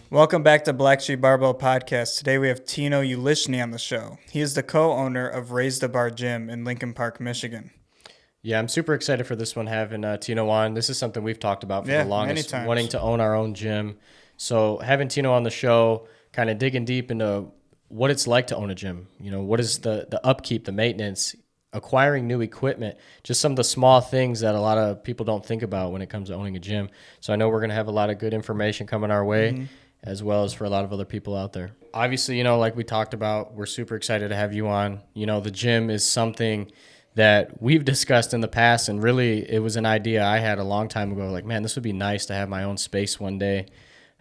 Welcome back to Blacksheep Barbell Podcast. Today we have Tino Ulicne on the show. He is the co-owner of Raise the Bar Gym in Lincoln Park, Michigan. Yeah, I'm super excited for this one, having Tino on. This is something we've talked about for the longest, wanting to own our own gym. So having Tino on the show, kind of digging deep into what it's like to own a gym. You know, what is the upkeep, the maintenance, acquiring new equipment, just some of the small things that a lot of people don't think about when it comes to owning a gym. So I know we're going to have a lot of good information coming our way, as well as for a lot of other people out there. Obviously, you know, like we talked about, we're super excited to have you on. You know, the gym is something that we've discussed in the past, and really it was an idea I had a long time ago, like, man, this would be nice to have my own space one day.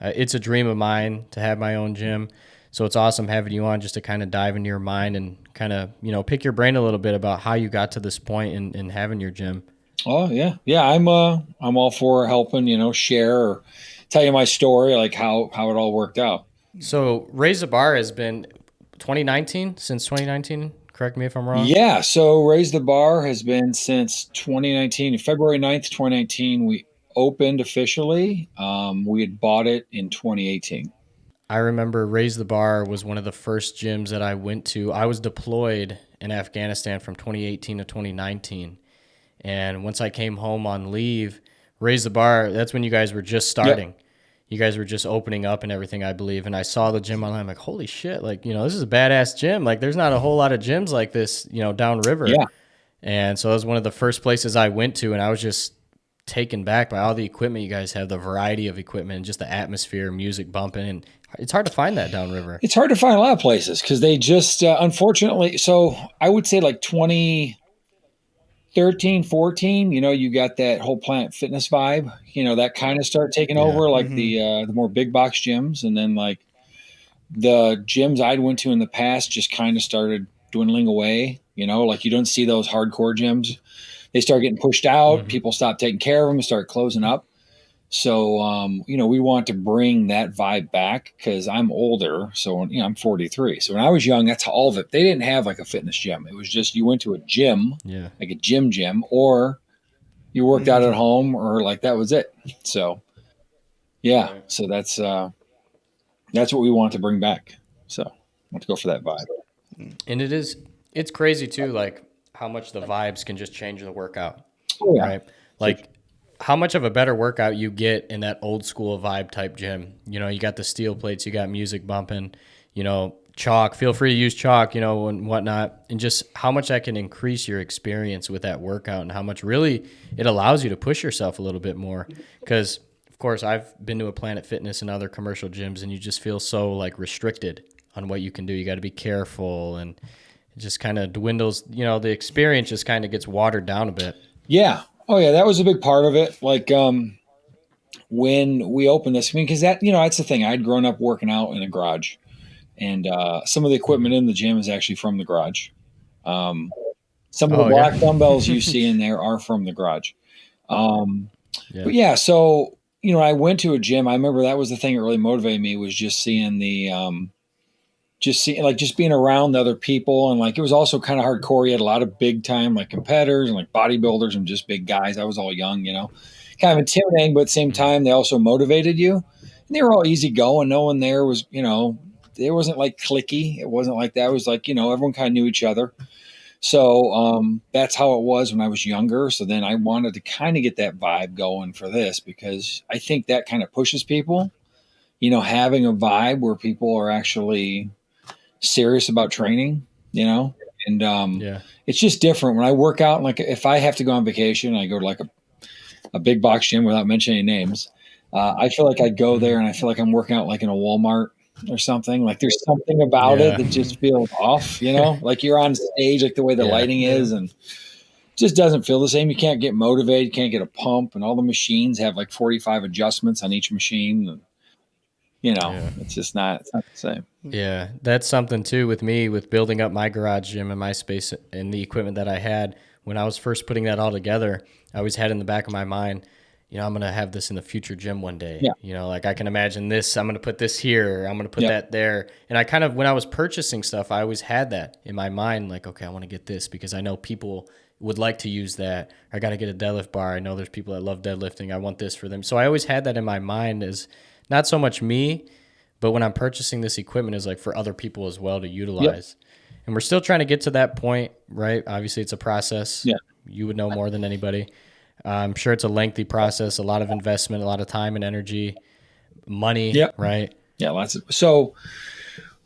It's a dream of mine to have my own gym. So it's awesome having you on just to kind of dive into your mind and kind of, you know, pick your brain a little bit about how you got to this point in having your gym. Oh yeah. Yeah. I'm all for helping, share or tell you my story, like how it all worked out. So Raise the Bar has been 2019, since 2019. Correct me if I'm wrong. Yeah. So Raise the Bar has been since 2019, February 9th, 2019. We opened officially. We had bought it in 2018. I remember Raise the Bar was one of the first gyms that I went to. I was deployed in Afghanistan from 2018 to 2019. And once I came home on leave, Raise the Bar, that's when you guys were just starting. Yep. You guys were just opening up and everything, I believe. And I saw the gym online. I'm like, holy shit, like, you know, this is a badass gym. Like, there's not a whole lot of gyms like this, you know, downriver. Yeah. And so that was one of the first places I went to, and I was just taken back by all the equipment you guys have, the variety of equipment, and just the atmosphere, music bumping. And it's hard to find that downriver. It's hard to find a lot of places because they just, unfortunately, so I would say like 2013, 14, you got that whole Planet Fitness vibe, that kind of start taking over, like the more big box gyms. And then like the gyms I'd went to in the past just kind of started dwindling away, like you don't see those hardcore gyms. They start getting pushed out. People stop taking care of them and start closing up. So, we want to bring that vibe back because I'm older. So, I'm 43. So when I was young, that's all of it. They didn't have like a fitness gym. It was just, you went to a gym, like a gym, or you worked out at home, or like that was it. So, yeah. So that's what we want to bring back. So I want to go for that vibe. And it's crazy too, like how much the vibes can just change the workout. Oh, yeah. Right? Like, how much of a better workout you get in that old school vibe type gym. You know, you got the steel plates, you got music bumping, chalk, feel free to use chalk, and whatnot, and just how much that can increase your experience with that workout and how much really it allows you to push yourself a little bit more. Because, of course, I've been to a Planet Fitness and other commercial gyms, and you just feel so like restricted on what you can do. You got to be careful, and it just kind of dwindles, the experience just kind of gets watered down a bit. Yeah. Oh yeah, that was a big part of it. Like when we opened this, because that's the thing. I'd grown up working out in a garage, and some of the equipment in the gym is actually from the garage. Some of the black dumbbells you see in there are from the garage. But yeah, so I went to a gym. I remember that was the thing that really motivated me, was just seeing just being around the other people. And like, it was also kind of hardcore. You had a lot of big time, like competitors and like bodybuilders and just big guys. I was all young, kind of intimidating, but at the same time, they also motivated you, and they were all easy going. No one there was, it wasn't like cliquey. It wasn't like that. It was like, everyone kind of knew each other. So that's how it was when I was younger. So then I wanted to kind of get that vibe going for this, because I think that kind of pushes people, having a vibe where people are actually serious about training, and it's just different when I work out. Like if I have to go on vacation, I go to like a big box gym without mentioning names. I feel like I go there and I feel like I'm working out like in a Walmart or something. Like there's something about it that just feels off, like you're on stage, like the way the lighting is, and just doesn't feel the same. You can't get motivated, you can't get a pump, and all the machines have like 45 adjustments on each machine. And, it's just it's not the same. Yeah, that's something too with me, with building up my garage gym and my space and the equipment that I had. When I was first putting that all together, I always had in the back of my mind, I'm going to have this in the future gym one day. Yeah. Like I can imagine this, I'm going to put this here, I'm going to put that there. And I kind of, when I was purchasing stuff, I always had that in my mind, like, okay, I want to get this because I know people would like to use that. I got to get a deadlift bar. I know there's people that love deadlifting. I want this for them. So I always had that in my mind as not so much me, but when I'm purchasing this equipment is like for other people as well to utilize. And we're still trying to get to that point, right? Obviously it's a process. Yeah. You would know more than anybody. I'm sure it's a lengthy process, a lot of investment, a lot of time and energy, money, right? Yeah, lots of. So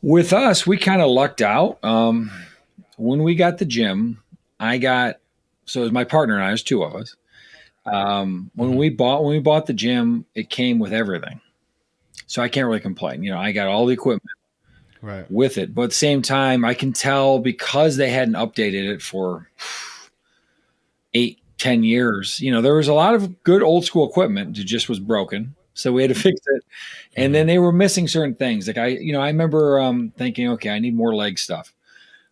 with us, we kind of lucked out. When we got the gym, so it was my partner and I, there's two of us. When we bought the gym, it came with everything. So I can't really complain. You know, I got all the equipment with it, but at the same time, I can tell because they hadn't updated it for 8-10 years, you know, there was a lot of good old school equipment that just was broken. So we had to fix it. And then they were missing certain things. Like I remember thinking, okay, I need more leg stuff.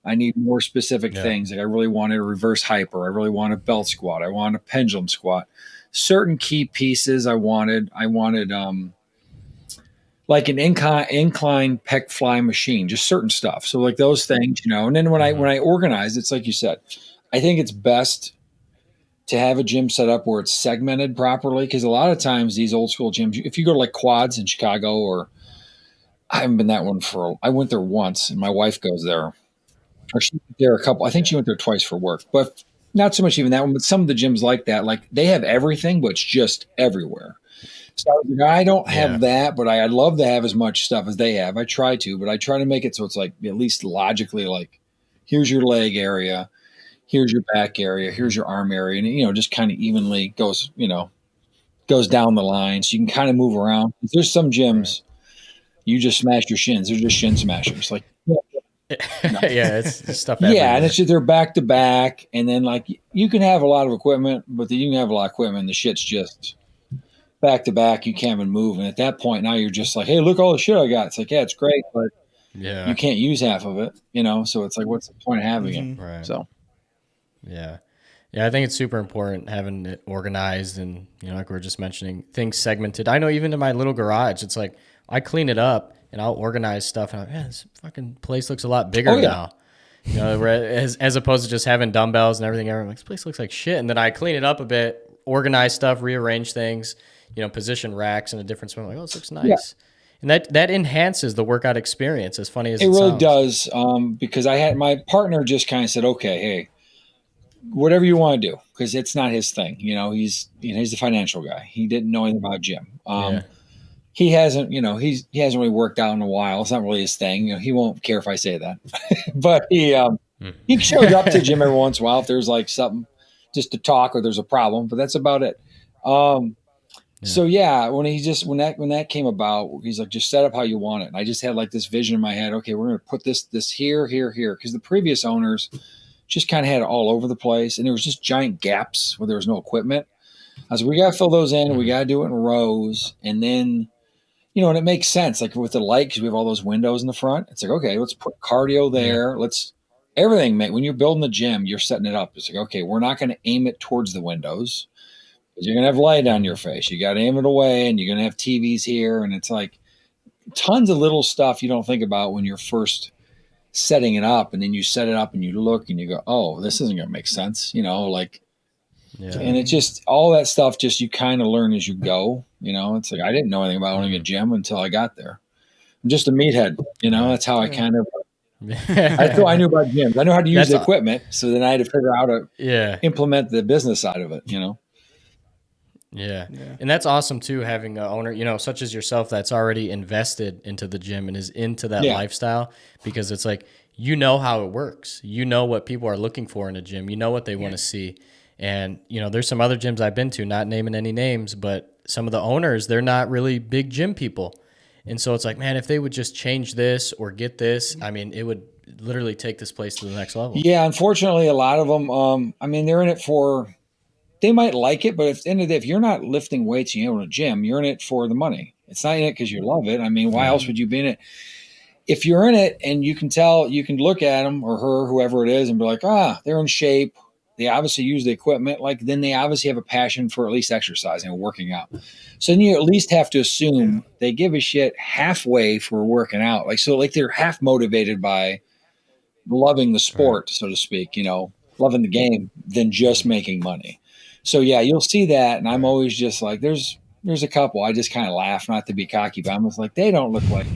I need more specific things. Like I really wanted a reverse hyper. I really want a belt squat. I want a pendulum squat. Certain key pieces I wanted like an incline pec fly machine, just certain stuff. So like those things, you know. And then when I organize, it's like you said, I think it's best to have a gym set up where it's segmented properly. Because a lot of times these old school gyms, if you go to like Quads in Chicago, or I haven't been that one I went there once, and my wife goes there. Or she went there I think she went there twice for work, but not so much even that one. But some of the gyms like that, like they have everything, but it's just everywhere. So I don't have that, but I'd love to have as much stuff as they have. I try to, but I try to make it so it's like at least logically, like here's your leg area, here's your back area, here's your arm area, and you know, just kind of evenly goes down the line, so you can kind of move around. There's some gyms you just smash your shins; they're just shin smashers, like. It's stuff. Yeah, and it's just they're back to back, and then like you can have a lot of equipment, but then you can have a lot of equipment, and the shit's just back to back. You can't even move, and at that point, now you're just like, "Hey, look all the shit I got." It's like, yeah, it's great, but you can't use half of it, you know. So it's like, what's the point of having it? Right. So, yeah, I think it's super important having it organized, and you know, like we were just mentioning, things segmented. I know even in my little garage, it's like I clean it up. And I'll organize stuff. And I'm like, man, this fucking place looks a lot bigger now. You know, as opposed to just having dumbbells and everything. I'm like, this place looks like shit. And then I clean it up a bit, organize stuff, rearrange things, you know, position racks in a different spot. I'm like, oh, this looks nice. Yeah. And that enhances the workout experience, as funny as it really sounds. Does. Because I had my partner just kind of said, okay, hey, whatever you want to do, because it's not his thing. You know, he's the financial guy. He didn't know anything about gym. He hasn't really worked out in a while. It's not really his thing. You know, he won't care if I say that, but he shows up to the gym every once in a while if there's like something just to talk or there's a problem, but that's about it. So when that came about, he's like, just set up how you want it. And I just had like this vision in my head. Okay, we're going to put this here. Cause the previous owners just kind of had it all over the place. And there was just giant gaps where there was no equipment. I was like, we got to fill those in. We got to do it in rows. And then, you know, and it makes sense, like with the light, because we have all those windows in the front. It's like, okay, let's put cardio there. Everything, mate. When you're building the gym, you're setting it up. It's like, okay, we're not going to aim it towards the windows because you're going to have light on your face. You got to aim it away, and you're going to have TVs here. And it's like tons of little stuff you don't think about when you're first setting it up. And then you set it up and you look and you go, oh, this isn't going to make sense. You know, like, and it's just all that stuff, just you kind of learn as you go. You know, it's like I didn't know anything about owning a gym until I got there. I'm just a meathead, you know. That's how I kind of. I thought I knew about gyms. I know how to use the equipment, so then I had to figure out how to implement the business side of it. You know. Yeah, and that's awesome too. Having an owner, you know, such as yourself, that's already invested into the gym and is into that lifestyle, because it's like you know how it works. You know what people are looking for in a gym. You know what they want to see. And, you know, there's some other gyms I've been to, not naming any names, but some of the owners, they're not really big gym people. And so it's like, man, if they would just change this or get this, I mean, it would literally take this place to the next level. Yeah, unfortunately, a lot of them, I mean, they're in it they might like it, but at the end of the day, if you're not lifting weights and you own a gym, you're in it for the money. It's not in it because you love it. I mean, why else would you be in it? If you're in it and you can tell, you can look at them or her, whoever it is, and be like, they're in shape. They obviously use the equipment. Like, then they obviously have a passion for at least exercising and working out. So then you at least have to assume they give a shit halfway for working out. Like, so like they're half motivated by loving the sport, so to speak, you know, loving the game than just making money. So yeah, you'll see that. And I'm always just like, there's there's a couple. I just kind of laugh, not to be cocky, but I'm just like, they don't look like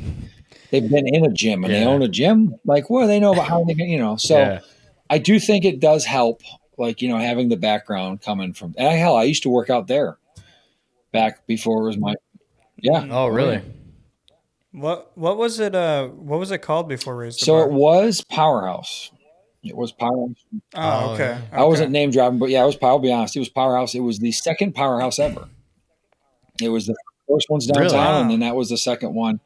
they've been in a gym and they own a gym. Like, what do they know about how they can, So I do think it does help, like, having the background coming from, hell, I used to work out there back before it was Oh, really? What was it called before Raise the Bar? So it was Powerhouse. It was Powerhouse. Oh, okay. I wasn't name dropping, but yeah, I'll be honest. It was Powerhouse. It was the second Powerhouse ever. It was the first one's downtown, and then that was the second one.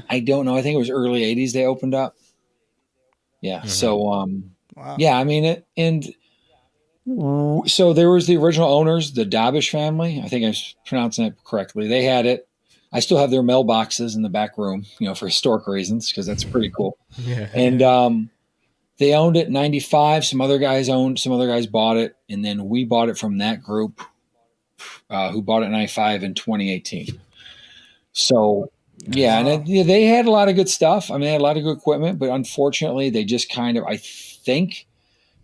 I don't know. I think it was early 80s they opened up. Yeah. Mm-hmm. So, wow. Yeah, I mean, so there was the original owners, the Dobish family. I think I'm pronouncing it correctly. They had it. I still have their mailboxes in the back room, for historic reasons, because that's pretty cool. Yeah. And they owned it in 95. Some other guys bought it. And then we bought it from that group who bought it in 95 in 2018. So, yeah, and they had a lot of good stuff. I mean, they had a lot of good equipment, but unfortunately, they just kind of, I think,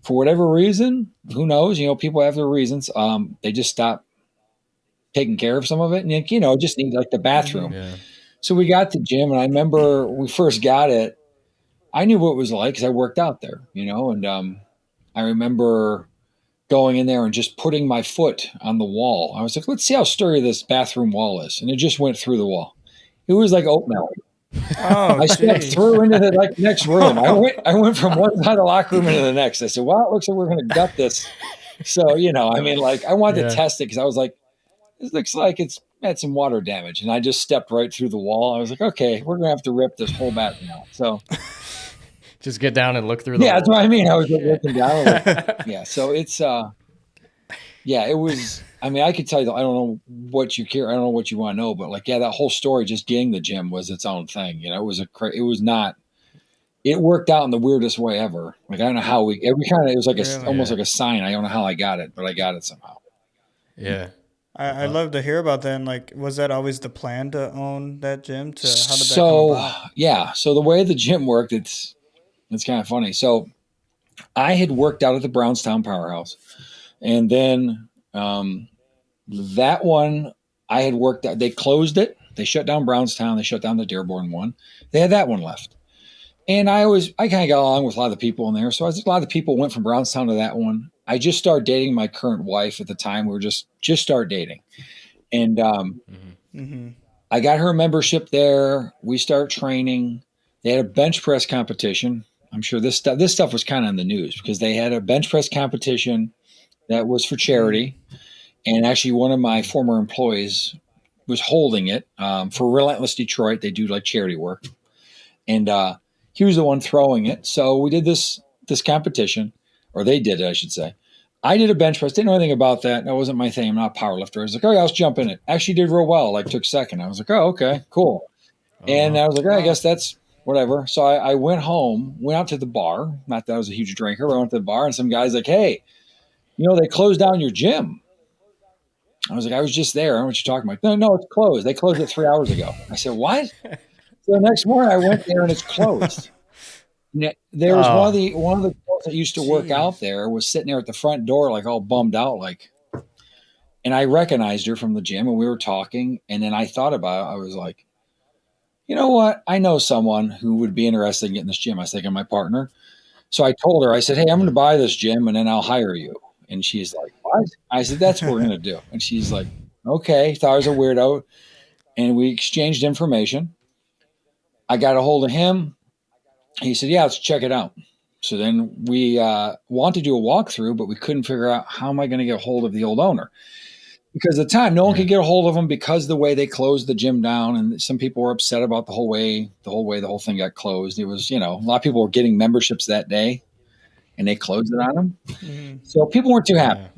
for whatever reason, who knows, people have their reasons. They just stopped taking care of some of it. And, it just needs like the bathroom. Yeah. So we got the gym, and I remember when we first got it, I knew what it was like because I worked out there, and I remember going in there and just putting my foot on the wall. I was like, let's see how sturdy this bathroom wall is. And it just went through the wall. It was like oatmeal. I stepped through into the next room. I went from one side of the locker room into the next. I said, well, it looks like we're going to gut this. So, I wanted to test it because I was like, this looks like it's had some water damage. And I just stepped right through the wall. I was like, okay, we're going to have to rip this whole bathroom out. So just get down and look through the wall. That's what I mean. I was looking down. Yeah. So it's, it was, I could tell you, I don't know what you care. I don't know what you want to know, but that whole story, just getting the gym was its own thing. It worked out in the weirdest way ever. I don't know how it was like almost like a sign. I don't know how I got it, but I got it somehow. Yeah. I'd love to hear about that. And was that always the plan to own that gym? How did that come about? Yeah. So the way the gym worked, it's kind of funny. So I had worked out at the Brownstown Powerhouse, and then that one I had worked out. They closed it. They shut down Brownstown. They shut down the Dearborn one. They had that one left. And I kind of got along with a lot of the people in there. So a lot of the people went from Brownstown to that one. I just started dating my current wife at the time. We were just start dating. And I got her a membership there. We start training. They had a bench press competition. I'm sure this stuff was kind of in the news because they had a bench press competition that was for charity. And actually one of my former employees was holding it for Relentless Detroit. They do charity work. And he was the one throwing it. So we did this competition, or they did it, I should say. I did a bench press. Didn't know anything about that. That wasn't my thing. I'm not a power lifter. I was like, oh, yeah, let's jump in it. Actually did real well. Took second. I was like, oh, okay, cool. And I was like, I guess that's whatever. So I went home, went out to the bar. Not that I was a huge drinker, but I went to the bar, and some guy's like, hey, they closed down your gym. I was like, I was just there. I don't know what you're talking about. No, it's closed. They closed it 3 hours ago. I said, what? So the next morning I went there and it's closed. There was one of the girls that used to work out there was sitting there at the front door, all bummed out, and I recognized her from the gym and we were talking. And then I thought about it. I was like, you know what? I know someone who would be interested in getting this gym. I was thinking my partner. So I told her, I said, hey, I'm going to buy this gym and then I'll hire you. And she's like, what? I said, that's what we're going to do. And she's like, okay. Thought I was a weirdo. And we exchanged information. I got a hold of him. He said, yeah, let's check it out. So then we wanted to do a walkthrough, but we couldn't figure out how am I going to get a hold of the old owner? Because at the time, no one could get a hold of him because the way they closed the gym down, and some people were upset about the whole thing got closed. It was, a lot of people were getting memberships that day, and they closed it on them. Mm-hmm. So people weren't too happy.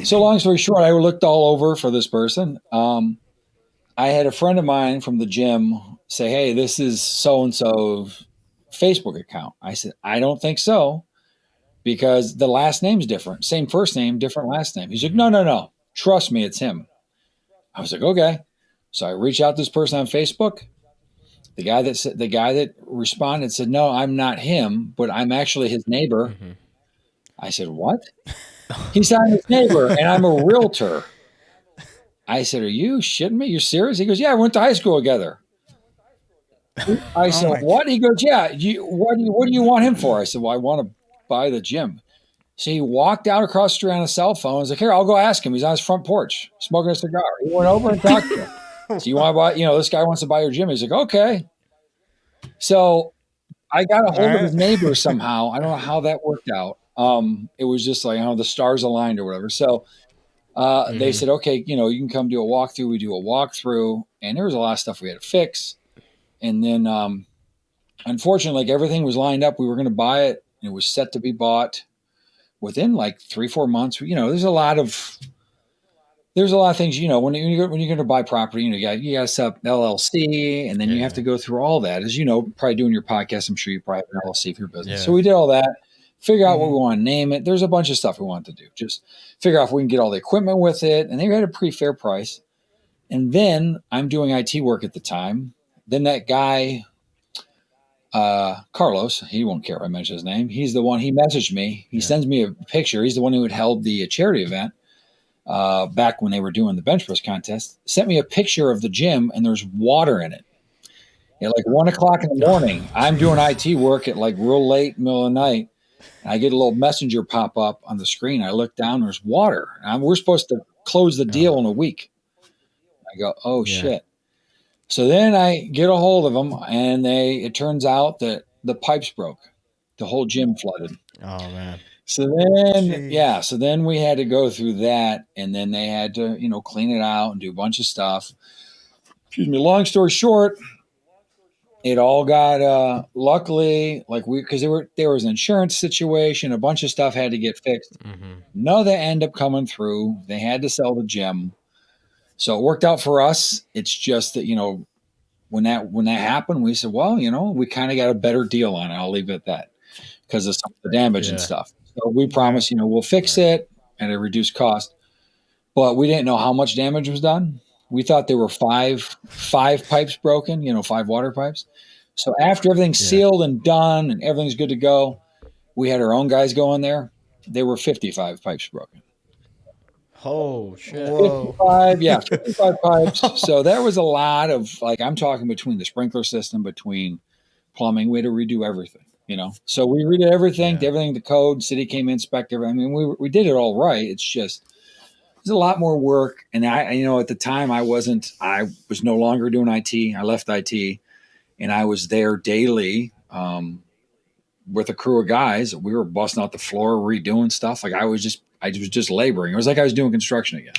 So long story short, I looked all over for this person. I had a friend of mine from the gym say, hey, this is so-and-so's Facebook account. I said, I don't think so, because the last name's different. Same first name, different last name. He's like, no. Trust me, it's him. I was like, okay. So I reached out to this person on Facebook. The guy that responded said, no, I'm not him, but I'm actually his neighbor. Mm-hmm. I said, what? He said, I'm his neighbor and I'm a realtor. I said, are you shitting me? You're serious? He goes, yeah, I went to high school together. I said, what? He goes, yeah. What do you want him for? I said, well, I want to buy the gym. So he walked out across the street on a cell phone. I was like, here, I'll go ask him. He's on his front porch smoking a cigar. He went over and talked to him. So you want to buy, this guy wants to buy your gym. He's like, okay. So I got a hold of his neighbor somehow. I don't know how that worked out. It was just like, the stars aligned or whatever. So they said, okay, you can come do a walkthrough. We do a walkthrough, and there was a lot of stuff we had to fix. And then, unfortunately, like everything was lined up. We were going to buy it. And it was set to be bought within like 3-4 months. There's a lot of things, when you're going to buy property, you got to set up LLC, and then you have to go through all that. As probably doing your podcast, I'm sure you probably have an LLC for your business. Yeah. So we did all that, figure out what we want to name it. There's a bunch of stuff we wanted to do. Just figure out if we can get all the equipment with it. And they had a pretty fair price. And then I'm doing IT work at the time. Then that guy, Carlos, he won't care if I mention his name. He's the one, he messaged me. He sends me a picture. He's the one who had held the charity event back when they were doing the bench press contest. Sent me a picture of the gym, and there's water in it. At like 1 o'clock in the morning, I'm doing IT work at like real late middle of the night. And I get a little messenger pop up on the screen. I look down, there's water. We're supposed to close the deal in a week. I go, oh shit. So then I get a hold of them, and it turns out that the pipes broke. The whole gym flooded. Oh man. So then, so then we had to go through that, and then they had to, clean it out and do a bunch of stuff. Excuse me. Long story short, it all got, luckily, because there was an insurance situation, a bunch of stuff had to get fixed. None of that ended up coming through. They had to sell the gym. So it worked out for us. It's just that, when that happened, we said, well, we kind of got a better deal on it. I'll leave it at that because of some of the damage and stuff. So we promised, we'll fix it at a reduced cost, but we didn't know how much damage was done. We thought there were five pipes broken, 5 water pipes. So after everything's sealed and done and everything's good to go, we had our own guys go in there. There were 55 pipes broken. Oh shit! 55 pipes. So there was a lot of I'm talking between the sprinkler system, between plumbing, we had to redo everything. So we redid everything, did everything to code. City came in, inspect everything. I mean, we did it all right. It's just there's a lot more work, and I at the time I was no longer doing IT. I left IT, and I was there daily with a crew of guys. We were busting out the floor, redoing stuff. I was just laboring. It was like I was doing construction again.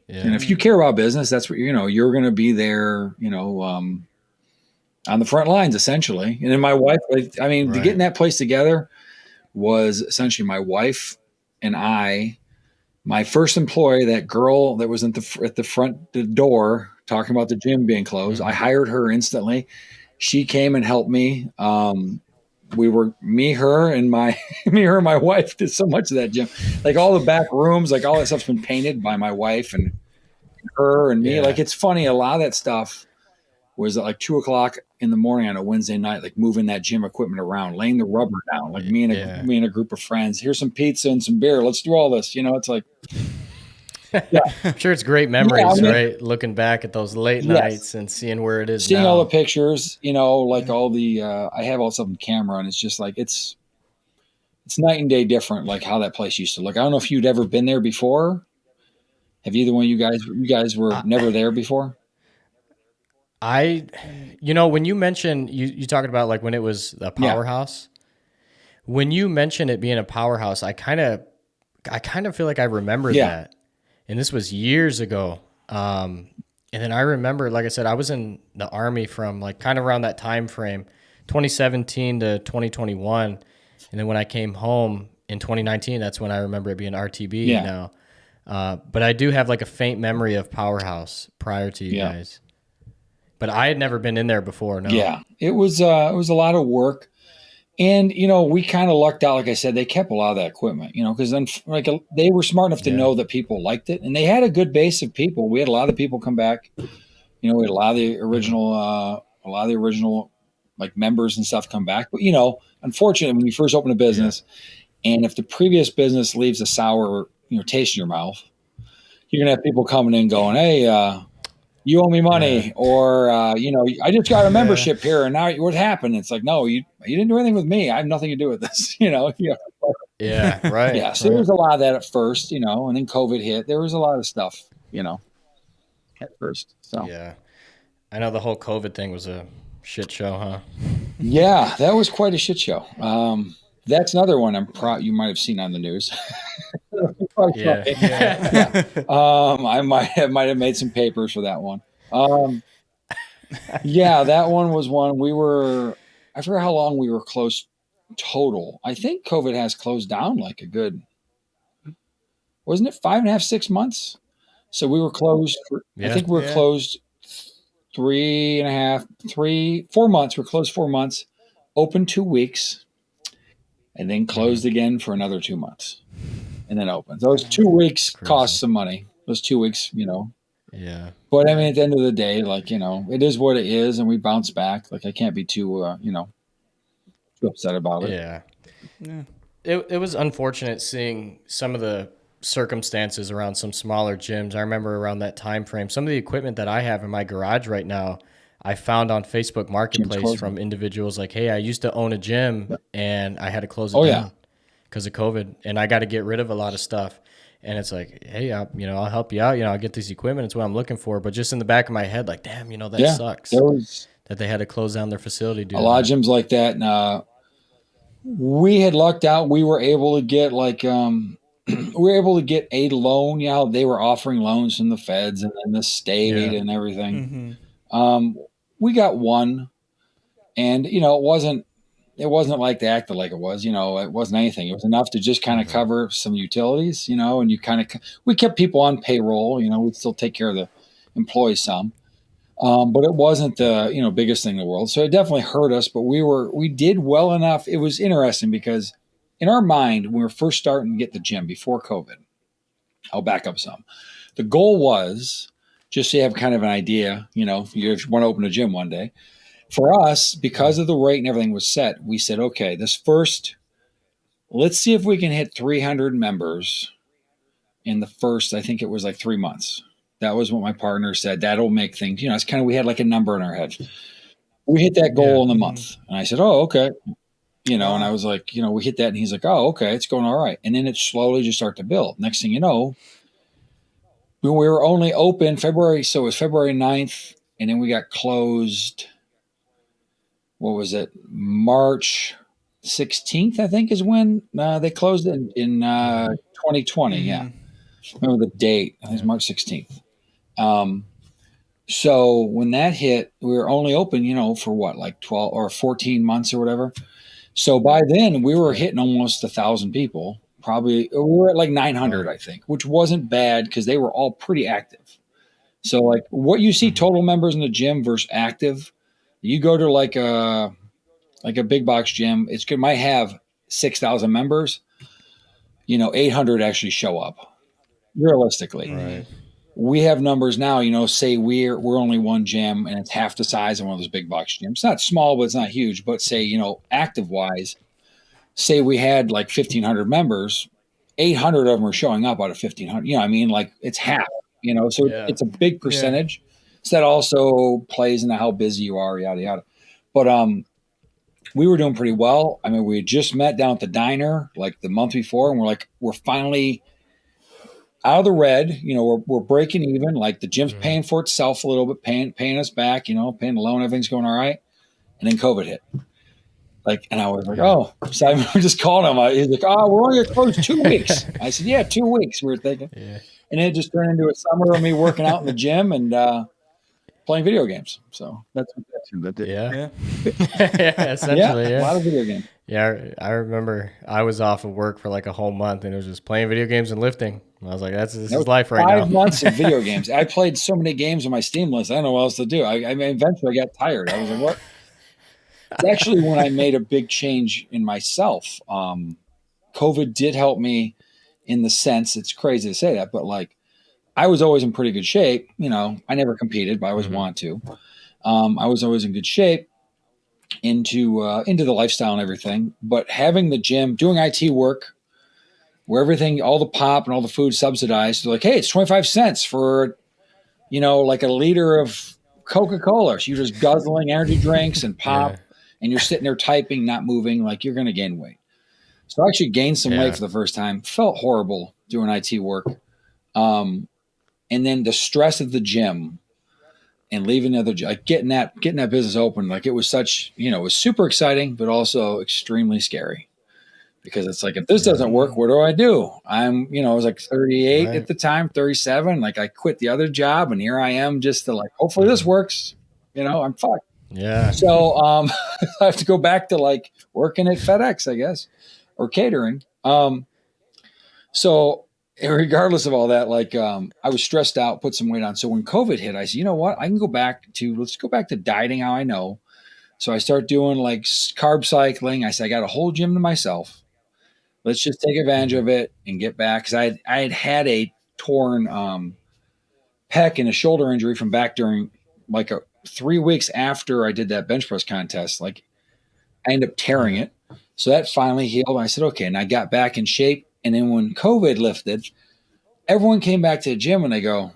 Yeah. And if you care about business, that's what you're going to be there, on the front lines essentially. And then my wife, getting that place together was essentially my wife and I. My first employee, that girl that was at the front door talking about the gym being closed, I hired her instantly. She came and helped me. Her and my wife did so much of that gym. Like all the back rooms, all that stuff's been painted by my wife and her and me. Yeah. It's funny. A lot of that stuff was at 2 o'clock in the morning on a Wednesday night, moving that gym equipment around, laying the rubber down, me and a group of friends. Here's some pizza and some beer. Let's do all this. It's like, I'm sure it's great memories, right? Looking back at those late nights and seeing where it is seeing now. All the pictures, all the, I have all stuff on camera, and it's just it's night and day different, how that place used to look. I don't know if you'd ever been there before. Have either one of you guys were never there before? When you mentioned, you talking about when it was a powerhouse, when you mentioned it being a powerhouse, I kind of feel like I remember that. And this was years ago. And then I remember, like I said, I was in the Army from kind of around that time frame, 2017 to 2021. And then when I came home in 2019, that's when I remember it being RTB now. But I do have a faint memory of Powerhouse prior to you guys. But I had never been in there before. No. Yeah, it was a lot of work. And, we kind of lucked out. Like I said, they kept a lot of that equipment, because then they were smart enough to know that people liked it. And they had a good base of people. We had a lot of people come back. We had a lot of the original, members and stuff come back. But, unfortunately, when you first open a business and if the previous business leaves a sour, taste in your mouth, you're gonna have people coming in going, "Hey, you owe me money," or I just got a membership here, and now what happened? It's like, no, you didn't do anything with me. I have nothing to do with this. Yeah, right. Yeah. So there was a lot of that at first, and then COVID hit. There was a lot of stuff, at first. So yeah, I know the whole COVID thing was a shit show, huh? Yeah, that was quite a shit show. That's another one you might have seen on the news. Yeah. I might have made some papers for that one. Yeah, that one was one I forget how long we were closed total. I think COVID has closed down like a good, wasn't it 5.5, 6 months? So we were closed I think we were closed 4 months. We're closed 4 months, open 2 weeks, and then closed again for another 2 months, and then opened. Those 2 weeks cost some money. Those 2 weeks, Yeah. But I mean, at the end of the day, it is what it is, and we bounce back. Like, I can't be too upset about it. Yeah. It was unfortunate seeing some of the circumstances around some smaller gyms. I remember around that time frame, some of the equipment that I have in my garage right now, I found on Facebook Marketplace from individuals like, hey, I used to own a gym and I had to close it down because of COVID, and I got to get rid of a lot of stuff. And it's like, hey, I'll help you out. I'll get this equipment. It's what I'm looking for. But just in the back of my head, like, damn, that sucks that they had to close down their facility. A lot of gyms like that. And we had lucked out. We were able to get a loan. They were offering loans from the feds and the state and everything. We got one, and it wasn't like the acted like it was. It wasn't anything. It was enough to just kind of cover some utilities. And we kept people on payroll. We'd still take care of the employees some. But it wasn't the biggest thing in the world. So it definitely hurt us, but we did well enough. It was interesting because in our mind, when we were first starting to get the gym before COVID, I'll back up some. The goal was, just so you have kind of an idea, if you want to open a gym one day, for us, because of the rate and everything was set, we said, okay, let's see if we can hit 300 members in the first, I think it was like 3 months. That was what my partner said. That'll make things, it's kind of, we had like a number in our head. We hit that goal in the month. And I said, oh, okay. And I was like, we hit that. And he's like, oh, okay, it's going all right. And then it slowly just started to build. Next thing you know, we were only open February. So it was February 9th. And then we got closed. What was it? March 16th, I think, is when they closed it in 2020. Yeah. Remember the date. I think it was March 16th. So when that hit, we were only open, for what, like 12 or 14 months or whatever. So by then we were hitting almost 1,000 people. Probably we were at like 900, I think, which wasn't bad because they were all pretty active. So like what you see total members in the gym versus active, you go to like a big box gym, it's good. Might have 6,000 members, 800 actually show up realistically. Right. We have numbers now, say we're only one gym and it's half the size of one of those big box gyms. It's not small, but it's not huge. But say, active wise, say we had like 1,500 members, 800 of them are showing up out of 1,500. Like it's half, so it's a big percentage. So that also plays into how busy you are, yada, yada. But we were doing pretty well. We had just met down at the diner like the month before, and we're finally out of the red. We're breaking even. Like the gym's paying for itself a little bit, paying us back, paying the loan, everything's going all right. And then COVID hit. And I was like, oh, so I just called him. He's like, oh, we're only going to close 2 weeks. I said, yeah, 2 weeks. We were thinking. Yeah. And it just turned into a summer of me working out in the gym and playing video games. So that's what that did. Yeah. Yeah, essentially, a lot of video games. Yeah, I remember I was off of work for like a whole month and it was just playing video games and lifting. I was like, this is life right now. 5 months of video games. I played so many games on my Steam list. I don't know what else to do. Eventually I got tired. I was like, what? It's actually when I made a big change in myself. COVID did help me in the sense, it's crazy to say that, but like I was always in pretty good shape. I never competed, but I always wanted to. I was always in good shape into the lifestyle and everything. But having the gym, doing IT work where everything, all the pop and all the food subsidized. They're like, hey, it's 25 cents for, like a liter of Coca-Cola. So you're just guzzling energy drinks and pop, and you're sitting there typing, not moving, like you're going to gain weight. So I actually gained some weight for the first time. Felt horrible doing IT work. And then the stress of the gym and leaving another, like getting that business open, like it was such, it was super exciting, but also extremely scary. Because it's like, if this doesn't work, what do I do? I'm, I was like 38 at the time, 37. Like I quit the other job and here I am just to like, hopefully this works. I'm fucked. Yeah. So I have to go back to like working at FedEx, I guess, or catering. So regardless of all that, like I was stressed out, put some weight on. So when COVID hit, I said, you know what? Let's go back to dieting how I know. So I start doing like carb cycling. I said, I got a whole gym to myself. Let's just take advantage of it and get back. Cause I had a torn pec and a shoulder injury from back during like 3 weeks after I did that bench press contest. Like I ended up tearing it. So that finally healed. And I said, okay. And I got back in shape. And then when COVID lifted, everyone came back to the gym and they go,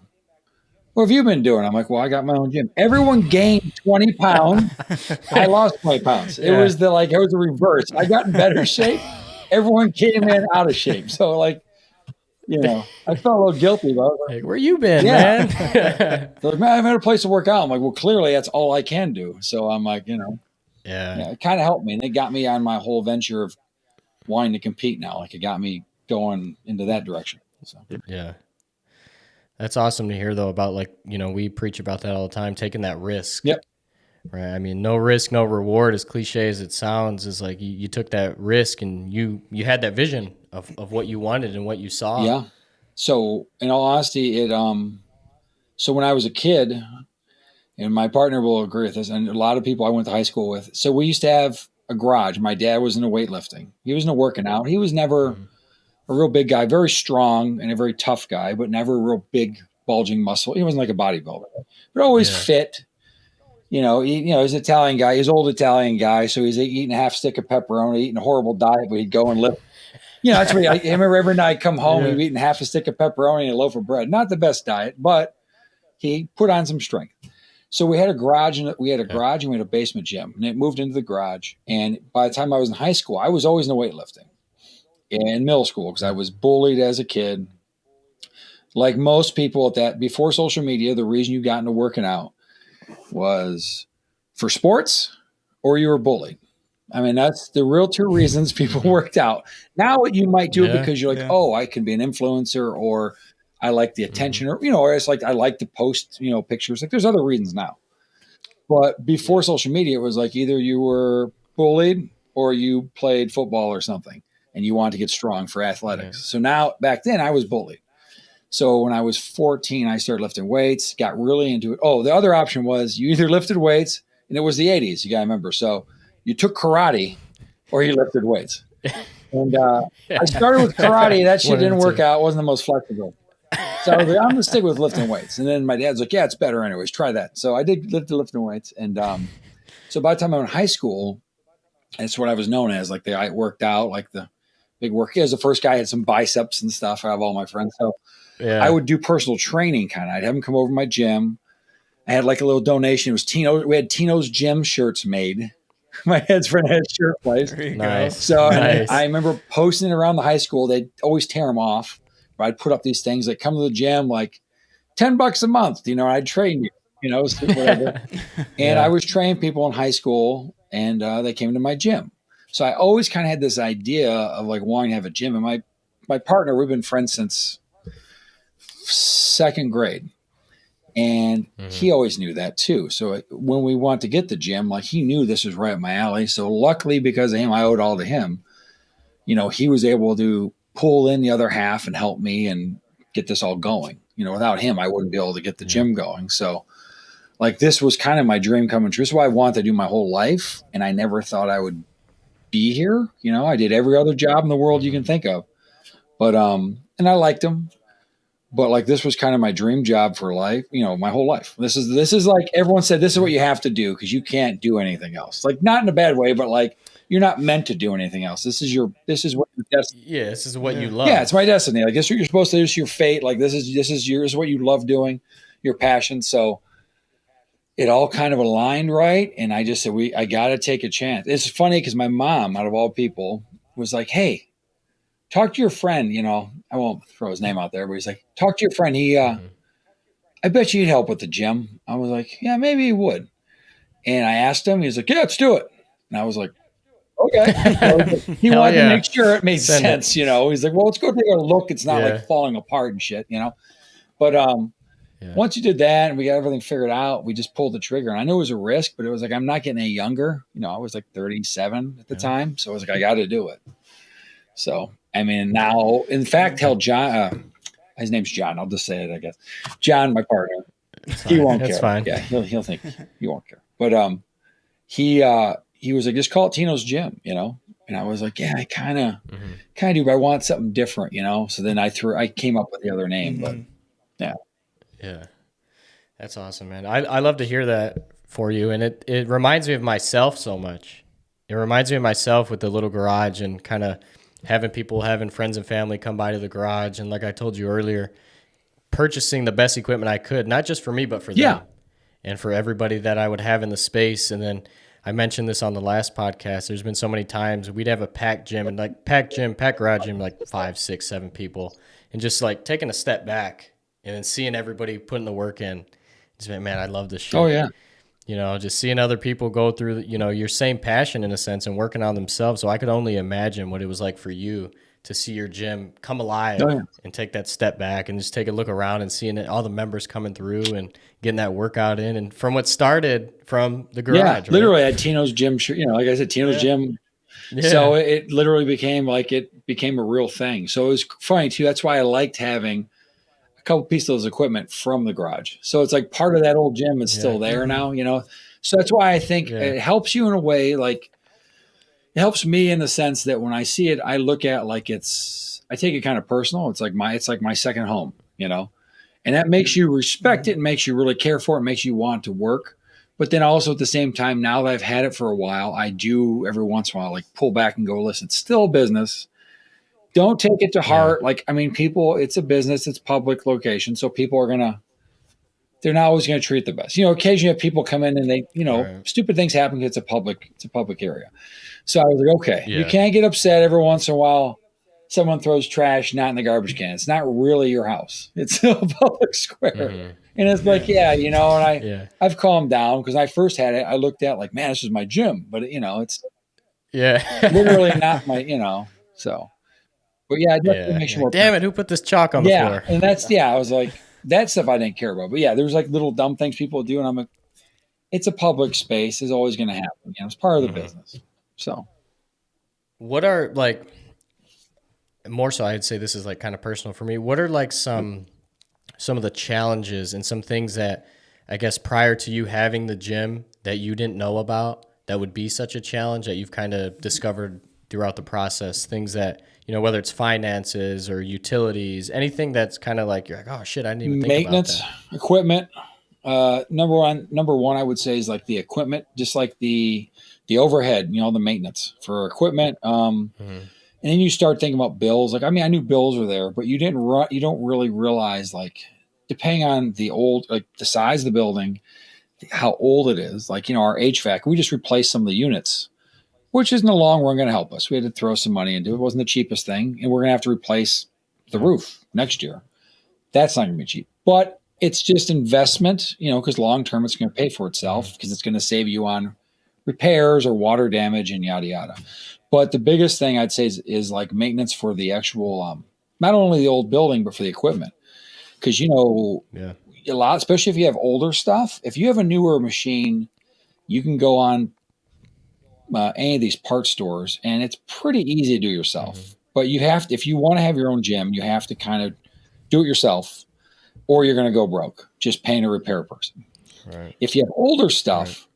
what have you been doing? I'm like, well, I got my own gym. Everyone gained 20 pounds. I lost 20 pounds. It was the reverse. I got in better shape. Everyone came in out of shape. So like, I felt a little guilty about it. Like, where you been, man? They're like, man, I haven't had a place to work out. I'm like, well, clearly that's all I can do. So I'm like, it kind of helped me. And it got me on my whole venture of wanting to compete now. Like it got me going into that direction. So. Yeah. That's awesome to hear though about like, we preach about that all the time, taking that risk. Yep. Right. I mean, no risk, no reward, as cliche as it sounds, is like you took that risk and you had that vision of what you wanted and what you saw. Yeah. So in all honesty, so when I was a kid, and my partner will agree with this, and a lot of people I went to high school with. So we used to have a garage. My dad was into weightlifting. He was into working out. He was never a real big guy, very strong and a very tough guy, but never a real big bulging muscle. He wasn't like a bodybuilder, but always fit. He's an Italian guy. He's an old Italian guy. So he's eating a half stick of pepperoni, eating a horrible diet, but he'd go and lift. That's what I remember every night come home, he'd be eating half a stick of pepperoni and a loaf of bread. Not the best diet, but he put on some strength. So we had a garage and we had a basement gym, and it moved into the garage. And by the time I was in high school, I was always into weightlifting. In middle school, because I was bullied as a kid. Like most people before social media, the reason you got into working out was for sports or you were bullied. I mean, that's the real two reasons people worked out. Now you might do it because you're like, oh, I can be an influencer, or I like the attention, or it's like I like to post, pictures. Like there's other reasons now. But before social media, it was like either you were bullied or you played football or something and you wanted to get strong for athletics. So now, back then, I was bullied. So when I was 14, I started lifting weights, got really into it. Oh, the other option was you either lifted weights, and it was the 80s, you got to remember. So you took karate or you lifted weights. And I started with karate. That shit didn't work out. It wasn't the most flexible. So I was like, I'm going to stick with lifting weights. And then my dad's like, yeah, it's better anyways. Try that. So I did lifting weights. And so by the time I was in high school, that's what I was known as. Like I worked out, like the big work. He was the first guy, had some biceps and stuff. I have all my friends. So I would do personal training kind of. I'd have him come over to my gym. I had like a little donation. It was Tino. We had Tino's gym shirts made. My dad's friend had a shirt place. Nice. So I remember posting it around the high school. They'd always tear them off. I'd put up these things like come to the gym, like $10 a month, I'd train you, so whatever. And I was training people in high school, and they came to my gym. So I always kind of had this idea of like wanting to have a gym. And my partner, we've been friends since second grade. And he always knew that too. So when we wanted to get the gym, like he knew this was right up my alley. So luckily because of him, I owed all to him. He was able to pull in the other half and help me and get this all going. Without him, I wouldn't be able to get the gym going. So like this was kind of my dream coming true. This is what I wanted to do my whole life. And I never thought I would be here. I did every other job in the world you can think of. But, and I liked them. but like this was kind of my dream job for life, my whole life. This is like everyone said, this is what you have to do because you can't do anything else. Like not in a bad way, but like you're not meant to do anything else. This is what your destiny. Yeah, this is what you love. Yeah, it's my destiny. Like this is what you're supposed to do. It's your fate. Like this is what you love doing, your passion. So it all kind of aligned right. And I just said, I got to take a chance. It's funny because my mom, out of all people, was like, hey, talk to your friend. I won't throw his name out there, but he's like, talk to your friend. I bet you'd help with the gym. I was like, yeah, maybe he would. And I asked him, he's like, yeah, let's do it. And I was like, okay. He wanted to make sure it made sense. He's like, well, let's go take a look. It's not like falling apart and shit, but, once you did that and we got everything figured out, we just pulled the trigger. And I knew it was a risk, but it was like, I'm not getting any younger. I was like 37 at the time. So I was like, I got to do it. So, I mean, now, in fact, tell John, his name's John. I'll just say it, I guess. John, my partner, he won't care. That's fine. Yeah, he'll think he won't care. But he was like, just call it Tino's Gym, And I was like, yeah, I kind of do, but I want something different, So then I came up with the other name, but yeah. Yeah. That's awesome, man. I love to hear that for you. And it reminds me of myself so much. It reminds me of myself with the little garage and kind of having friends and family come by to the garage. And like I told you earlier, purchasing the best equipment I could, not just for me, but for them and for everybody that I would have in the space. And then I mentioned this on the last podcast. There's been so many times we'd have a packed gym and like packed garage gym, like 5, 6, 7 people, and just like taking a step back and then seeing everybody putting the work in. Just, man, I love this shit. Oh yeah. Just seeing other people go through, your same passion in a sense and working on themselves. So I could only imagine what it was like for you to see your gym come alive and take that step back and just take a look around and seeing all the members coming through and getting that workout in. And from what started from the garage. Yeah, literally at Tino's Gym, like I said, Tino's Gym. Yeah. So it literally became a real thing. So it was funny too. That's why I liked having a couple pieces of equipment from the garage. So it's like part of that old gym is still there now, So that's why I think it helps you in a way, like it helps me in the sense that when I see it, I look at I take it kind of personal. It's like my second home, and that makes you respect it and makes you really care for it, makes you want to work. But then also at the same time, now that I've had it for a while, I do every once in a while, like pull back and go, listen, it's still business. Don't take it to heart. People, it's a business, it's public location. So people they're not always going to treat the best. Occasionally you have people come in and they, stupid things happen because it's a public area. So I was like, okay, you can't get upset every once in a while. Someone throws trash, not in the garbage can. It's not really your house. It's a public square. Mm-hmm. And it's like, and I've calmed down because when I first had it, I looked at like, man, this is my gym, but it's literally not my, so. But it definitely makes you more. Damn it! Who put this chalk on the floor? And that's I was like, that stuff I didn't care about. But there's like little dumb things people do, and I'm like, it's a public space. It's always going to happen. It's part of the business. So, what are more so? I'd say this is like kind of personal for me. What are like some of the challenges and some things that I guess prior to you having the gym that you didn't know about that would be such a challenge that you've kind of discovered throughout the process? Things that whether it's finances or utilities, anything that's kind of like, you're like, oh shit, I didn't even think maintenance, about that. Equipment. Number one, I would say is like the equipment, just like the overhead, the maintenance for equipment. And then you start thinking about bills. Like, I knew bills were there, but you don't really realize, like, depending on the size of the building, how old it is. Like, our HVAC, we just replaced some of the units, which is in the long run going to help us. We had to throw some money into it. It wasn't the cheapest thing. And we're going to have to replace the roof next year. That's not going to be cheap, but it's just investment, because long-term it's going to pay for itself because it's going to save you on repairs or water damage and yada, yada. But the biggest thing I'd say is like maintenance for the actual, not only the old building, but for the equipment. Because, a lot, especially if you have older stuff, if you have a newer machine, you can go on any of these parts stores and it's pretty easy to do yourself. But you have to, if you want to have your own gym, you have to kind of do it yourself or you're going to go broke just paying a repair person. Right. If you have older stuff,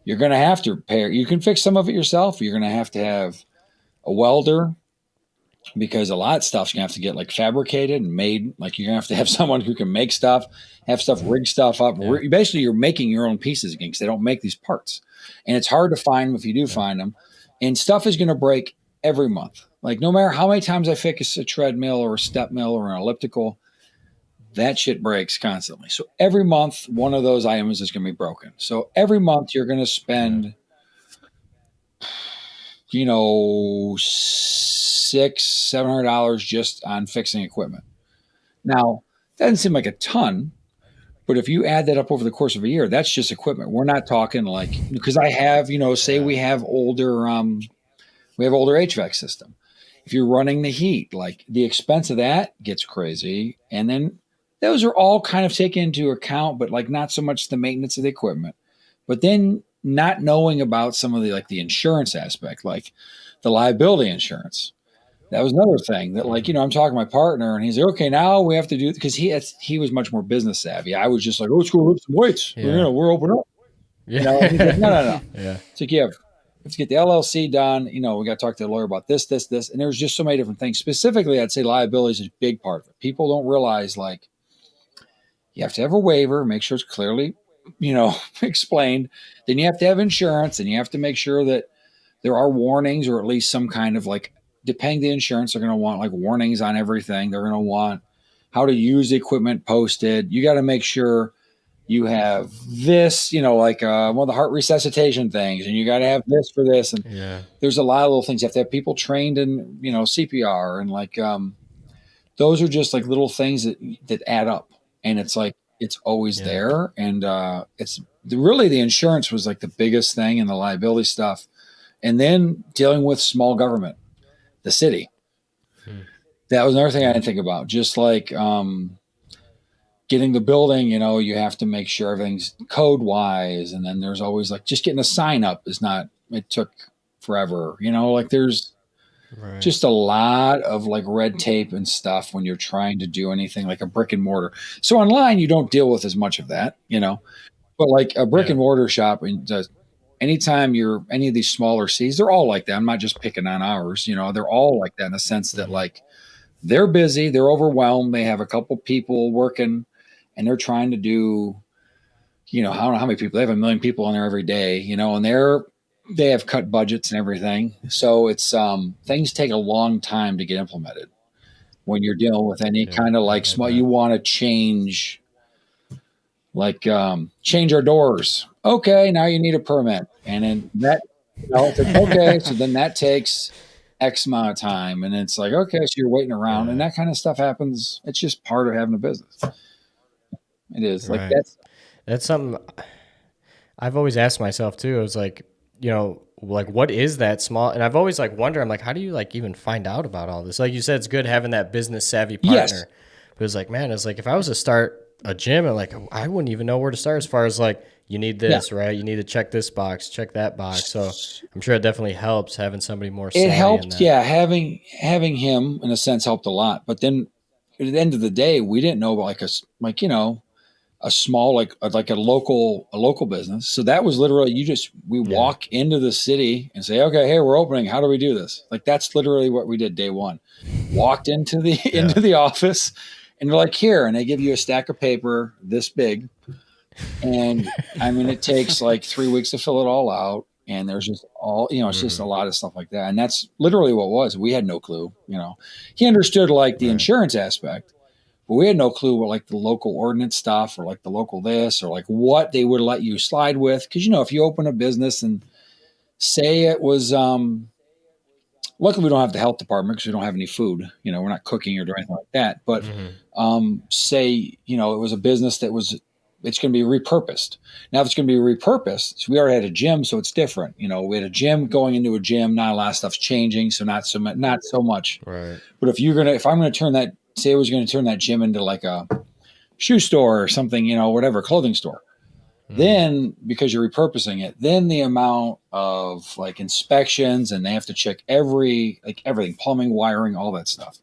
you're going to have to repair. You can fix some of it yourself. You're going to have a welder because a lot of stuff's gonna have to get like fabricated and made. Like you're gonna have to have someone who can make stuff, have stuff, rig stuff up. Yeah. Basically, you're making your own pieces again because they don't make these parts, and it's hard to find them if you do find them. And stuff is gonna break every month. Like no matter how many times I fix a treadmill or a step mill or an elliptical, that shit breaks constantly. So every month, one of those items is gonna be broken. So every month you're gonna spend, $600-$700 just on fixing equipment. Now, that doesn't seem like a ton, but if you add that up over the course of a year, that's just equipment. We're not talking like, because I have, say we have older HVAC system. If you're running the heat, like the expense of that gets crazy. And then those are all kind of taken into account, but like not so much the maintenance of the equipment, but then not knowing about some of the insurance aspect, like the liability insurance. That was another thing that I'm talking to my partner and he's like, okay, now we have to do, because he was much more business savvy. I was just like, oh, let's go lift some weights. Yeah. We're open up. Yeah. He's like, no. Yeah. It's like, yeah, let's get the LLC done. We got to talk to the lawyer about this. And there's just so many different things. Specifically, I'd say liability is a big part of it. People don't realize you have to have a waiver, make sure it's clearly, explained. Then you have to have insurance and you have to make sure that there are warnings or at least some kind of depending the insurance, they're going to want warnings on everything. They're going to want how to use the equipment posted. You got to make sure you have this, one of the heart resuscitation things, and you got to have this for this. And there's a lot of little things. You have to have people trained in, CPR and those are just little things that add up. And it's it's always there. And it's really the insurance was the biggest thing and the liability stuff. And then dealing with small government, the city. That was another thing I didn't think about. Just getting the building, you have to make sure everything's code wise. And then there's always just getting a sign up it took forever, there's just a lot of red tape and stuff when you're trying to do anything like a brick and mortar. So online, you don't deal with as much of that, but a brick and mortar shop, anytime you're any of these smaller C's, they're all like that. I'm not just picking on ours, they're all like that in the sense that they're busy, they're overwhelmed. They have a couple people working and they're trying to do, I don't know how many people, they have 1 million people in there every day, and they have cut budgets and everything. So it's, things take a long time to get implemented when you're dealing with any kind of small, you want to change, change our doors. Okay. Now you need a permit. And then that, it's okay. So then that takes X amount of time. And it's okay, so you're waiting around and that kind of stuff happens. It's just part of having a business. It is that's something I've always asked myself too. It was what is that small? And I've always wondered, I'm how do you even find out about all this? Like you said, it's good having that business savvy partner. Yes. But it's man, it's if I was to start a gym and I wouldn't even know where to start as far as you need this, right? You need to check this box, check that box. So I'm sure it definitely helps having somebody more savvy. It helped, having him in a sense helped a lot. But then at the end of the day, we didn't know about a small a local business. So that was literally we walk into the city and say, okay, hey, we're opening. How do we do this? That's literally what we did day one. Walked into the office and they're here, and they give you a stack of paper this big. And I mean, it takes 3 weeks to fill it all out. And there's just it's just a lot of stuff like that. And that's literally what it was. We had no clue, he understood the insurance aspect, but we had no clue what the local ordinance stuff or the local this or what they would let you slide with. Cause if you open a business and say it was, luckily we don't have the health department because we don't have any food, we're not cooking or anything like that. But, say, it was a business that it's going to be repurposed. Now, if it's going to be repurposed, so we already had a gym, so it's different. We had a gym going into a gym. Not a lot of stuff's changing, so not so much. Right. But if I'm going to turn that, say I was going to turn that gym into a shoe store or something, whatever, clothing store, then because you're repurposing it, then the amount of inspections and they have to check everything, plumbing, wiring, all that stuff.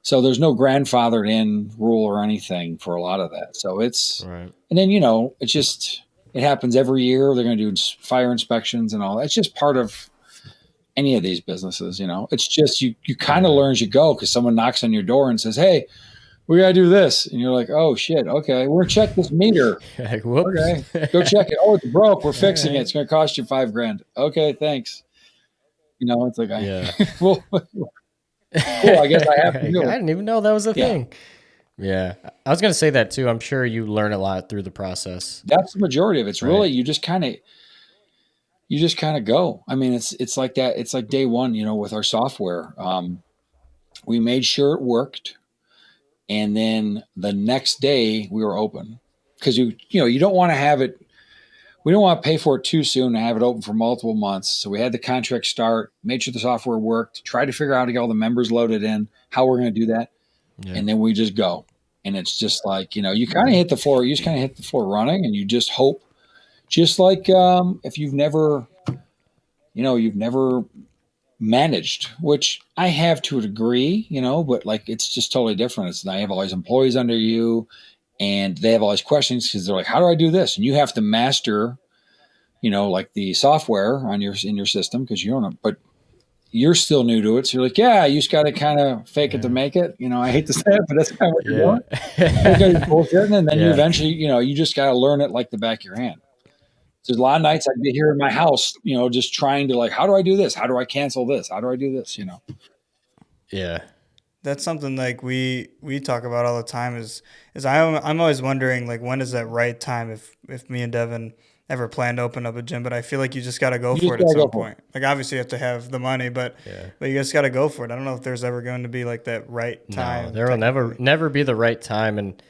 So there's no grandfathered in rule or anything for a lot of that. So it's, and then, it's just, it happens every year. They're going to do fire inspections and all that. It's just part of any of these businesses, it's just, you kind of learn as you go, because someone knocks on your door and says, hey, we got to do this. And you're like, oh shit. Okay. We're going to check this meter. Like, whoops. Okay. Go check it. Oh, it's broke. We're fixing it. It's going to cost you $5,000. Okay. Thanks. It's like, well, cool. I guess I have to do it. I didn't even know that was a thing. Yeah. I was going to say that too. I'm sure you learn a lot through the process. That's the majority of it. It's really, you just kind of go. I mean, it's like that. It's like day one, with our software. We made sure it worked. And then the next day we were open, because you don't want to have it. We don't want to pay for it too soon and have it open for multiple months. So we had the contract start, made sure the software worked, tried to figure out how to get all the members loaded in, how we're going to do that. Yeah. And then we just go. And it's just like, you kind of hit the floor. You just kind of hit the floor running, and you just hope, just like if you've never managed, which I have to a degree, but like, it's just totally different. It's, I have all these employees under you, and they have all these questions, because they're like, how do I do this? And you have to master, like the software in your system, because you don't know, but you're still new to it. So you're like, yeah, you just got to kind of fake it to make it. I hate to say it, but that's kind of what you're doing. And then you eventually, you just got to learn it like the back of your hand. There's a lot of nights I'd be here in my house, just trying to, like, how do I do this? How do I cancel this? How do I do this? Yeah. That's something like we talk about all the time is I'm always wondering, like, when is that right time if me and Devin ever plan to open up a gym, but I feel like you just got to go for it at some point. Like, obviously you have to have the money, but you just got to go for it. I don't know if there's ever going to be like that right time. No, there will never be the right time. And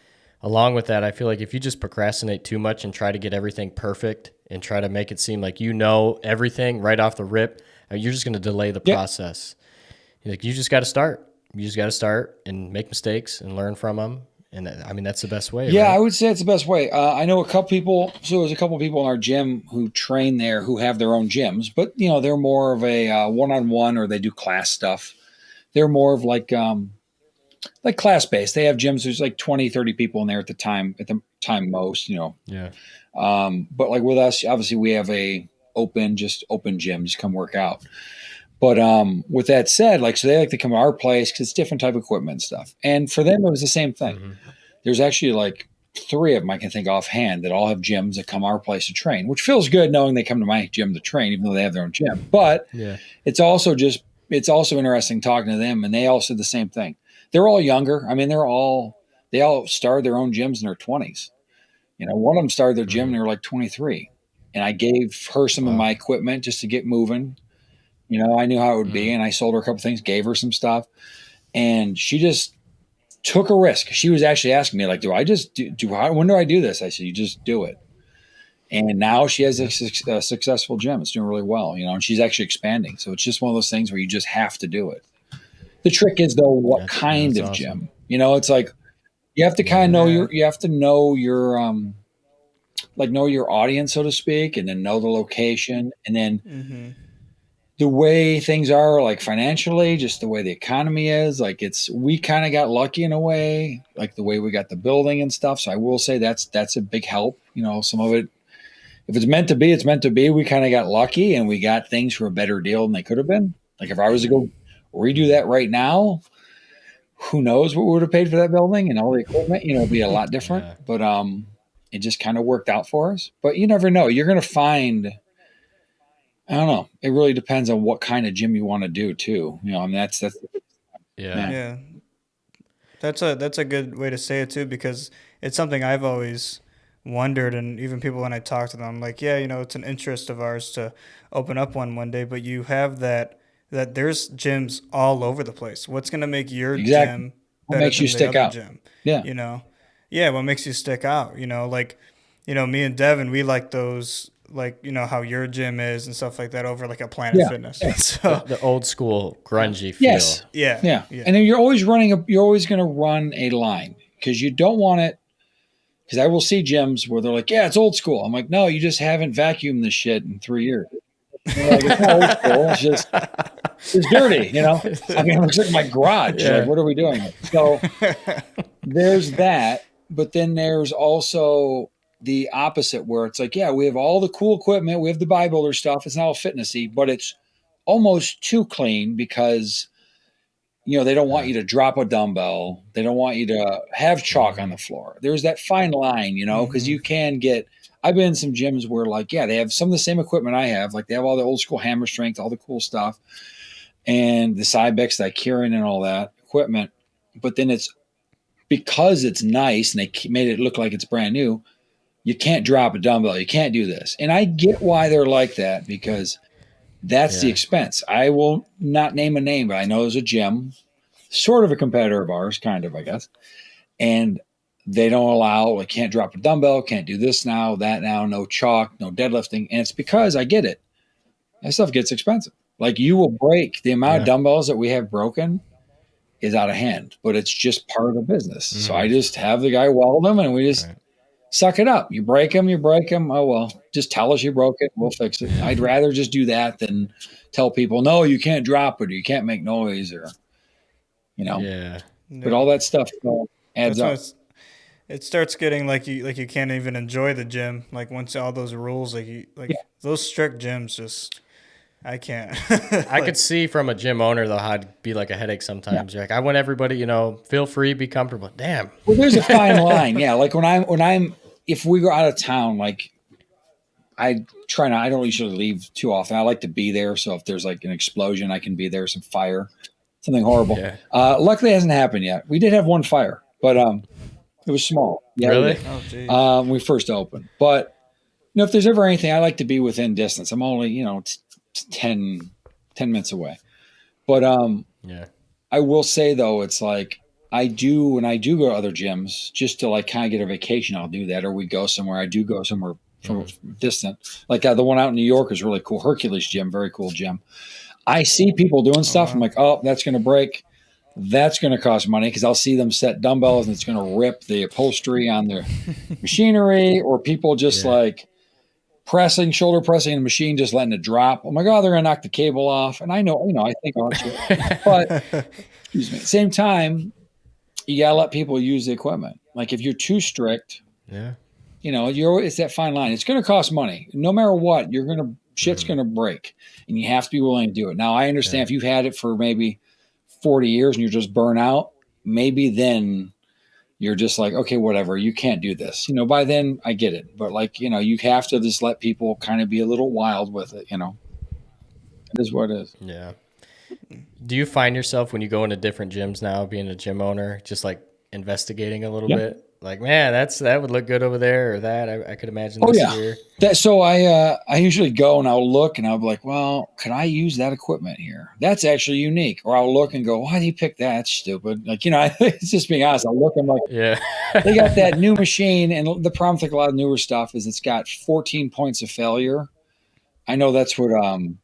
along with that, I feel like if you just procrastinate too much and try to get everything perfect and try to make it seem like everything right off the rip, you're just going to delay the process. Like, you just got to start. You just got to start and make mistakes and learn from them. And I mean, that's the best way. Yeah, right? I would say it's the best way. I know a couple people. So there's a couple people in our gym who train there who have their own gyms, but they're more of a one-on-one, or they do class stuff. They're more of like class-based. They have gyms. There's like 20, 30 people in there at the time most, Yeah. But like with us, obviously we have a open gym, just come work out. But with that said, like, so they like to come to our place because it's different type of equipment and stuff. And for them, it was the same thing. Mm-hmm. There's actually like 3 of them I can think offhand that all have gyms that come our place to train, which feels good knowing they come to my gym to train, even though they have their own gym. But it's also interesting talking to them, and they all said the same thing. They're all younger. I mean, they all started their own gyms in their 20s. One of them started their gym and they were like 23. And I gave her some of my equipment just to get moving. I knew how it would be, and I sold her a couple things, gave her some stuff, and she just took a risk. She was actually asking me, like, when do I do this? I said, you just do it. And now she has a successful gym. It's doing really well, and she's actually expanding. So it's just one of those things where you just have to do it. The trick is, though, what kind of gym? It's like, you have to kind of know know your audience, so to speak, and then know the location, and then the way things are, like, financially, just the way the economy is, like, we kind of got lucky in a way, like the way we got the building and stuff. So I will say that's a big help. Some of it, if it's meant to be, it's meant to be. We kind of got lucky, and we got things for a better deal than they could have been. Like, if I was to go redo that right now, who knows what we would have paid for that building and all the equipment, it'd be a lot different. Yeah. But it just kind of worked out for us. But you never know. You're going to find, I don't know. It really depends on what kind of gym you want to do too. I mean, that's yeah. That's a good way to say it too, because it's something I've always wondered, and even people when I talk to them, like, it's an interest of ours to open up one day, but you have that there's gyms all over the place. What's going to make your gym what makes you stick out? Gym? Yeah. What makes you stick out? Like, me and Devin, we like those, like, how your gym is and stuff like that over like a Planet Fitness. Yeah. So the old school grungy feel. Yes. Yeah. And then you're always going to run a line, because you don't want it. Because I will see gyms where they're like, yeah, it's old school. I'm like, no, you just haven't vacuumed this shit in 3 years. Like, it's not old school. It's dirty, I mean, it looks like my garage. Yeah. Like, what are we doing? So there's that. But then there's also the opposite, where it's like, yeah, we have all the cool equipment. We have the bodybuilder stuff. It's not all fitnessy, but it's almost too clean because, they don't want you to drop a dumbbell. They don't want you to have chalk on the floor. There's that fine line, because you can get, I've been in some gyms where they have some of the same equipment I have. Like they have all the old school hammer strength, all the cool stuff, and the Cybex, the Kieran and all that equipment. But then it's because it's nice and they made it look like it's brand new. You can't drop a dumbbell. You can't do this. And I get why they're like that because that's the expense. I will not name a name, but I know there's a gym, sort of a competitor of ours, kind of, I guess. And they don't allow, can't drop a dumbbell, can't do this now, that now, no chalk, no deadlifting. And it's because I get it. That stuff gets expensive. You will break. The amount of dumbbells that we have broken is out of hand, but it's just part of the business. So I just have the guy weld them and we just suck it up. You break them. Oh, well, just tell us you broke it. We'll fix it. I'd rather just do that than tell people, no, you can't drop it or you can't make noise or, But all that stuff adds up. It starts getting like you can't even enjoy the gym. Once all those rules, those strict gyms just, I can't. I could see from a gym owner though how it'd be like a headache sometimes. You're I want everybody, feel free, be comfortable. Damn. Well, there's a fine line. Yeah, if we go out of town, I try not. I don't usually leave too often. I like to be there, so if there's an explosion, I can be there. Some fire, something horrible. Yeah. Luckily, it hasn't happened yet. We did have one fire, but it was small. Yeah, really? When we first opened, but if there's ever anything, I like to be within distance. I'm only 10 minutes away. But I will say though, it's when I do go to other gyms just to kind of get a vacation, I'll do that. Or we go somewhere. I do go somewhere from distant. The one out in New York is really cool. Hercules Gym, very cool gym. I see people doing stuff. I'm like, oh, that's going to break. That's going to cost money because I'll see them set dumbbells and it's going to rip the upholstery on their machinery, or people just shoulder pressing in the machine, just letting it drop. Oh my God, they're going to knock the cable off. And I know, I think on it. But excuse me. At the same time, you got to let people use the equipment. If you're too strict, it's that fine line. It's going to cost money. No matter what, shit's going to break and you have to be willing to do it. Now, I understand if you've had it for maybe 40 years and you're just burnt out, maybe then you're just okay, whatever, you can't do this. By then I get it. But you have to just let people kind of be a little wild with it, It is what it is. Yeah. Do you find yourself when you go into different gyms now, being a gym owner, just investigating a little bit? Man, that would look good over there, or that I could imagine this year. So I usually go and I'll look and I'll be like, well, could I use that equipment here? That's actually unique. Or I'll look and go, why do you pick that? That's stupid. It's just being honest. I'll look and they got that new machine, and the problem with a lot of newer stuff is it's got 14 points of failure. I know that's what Ron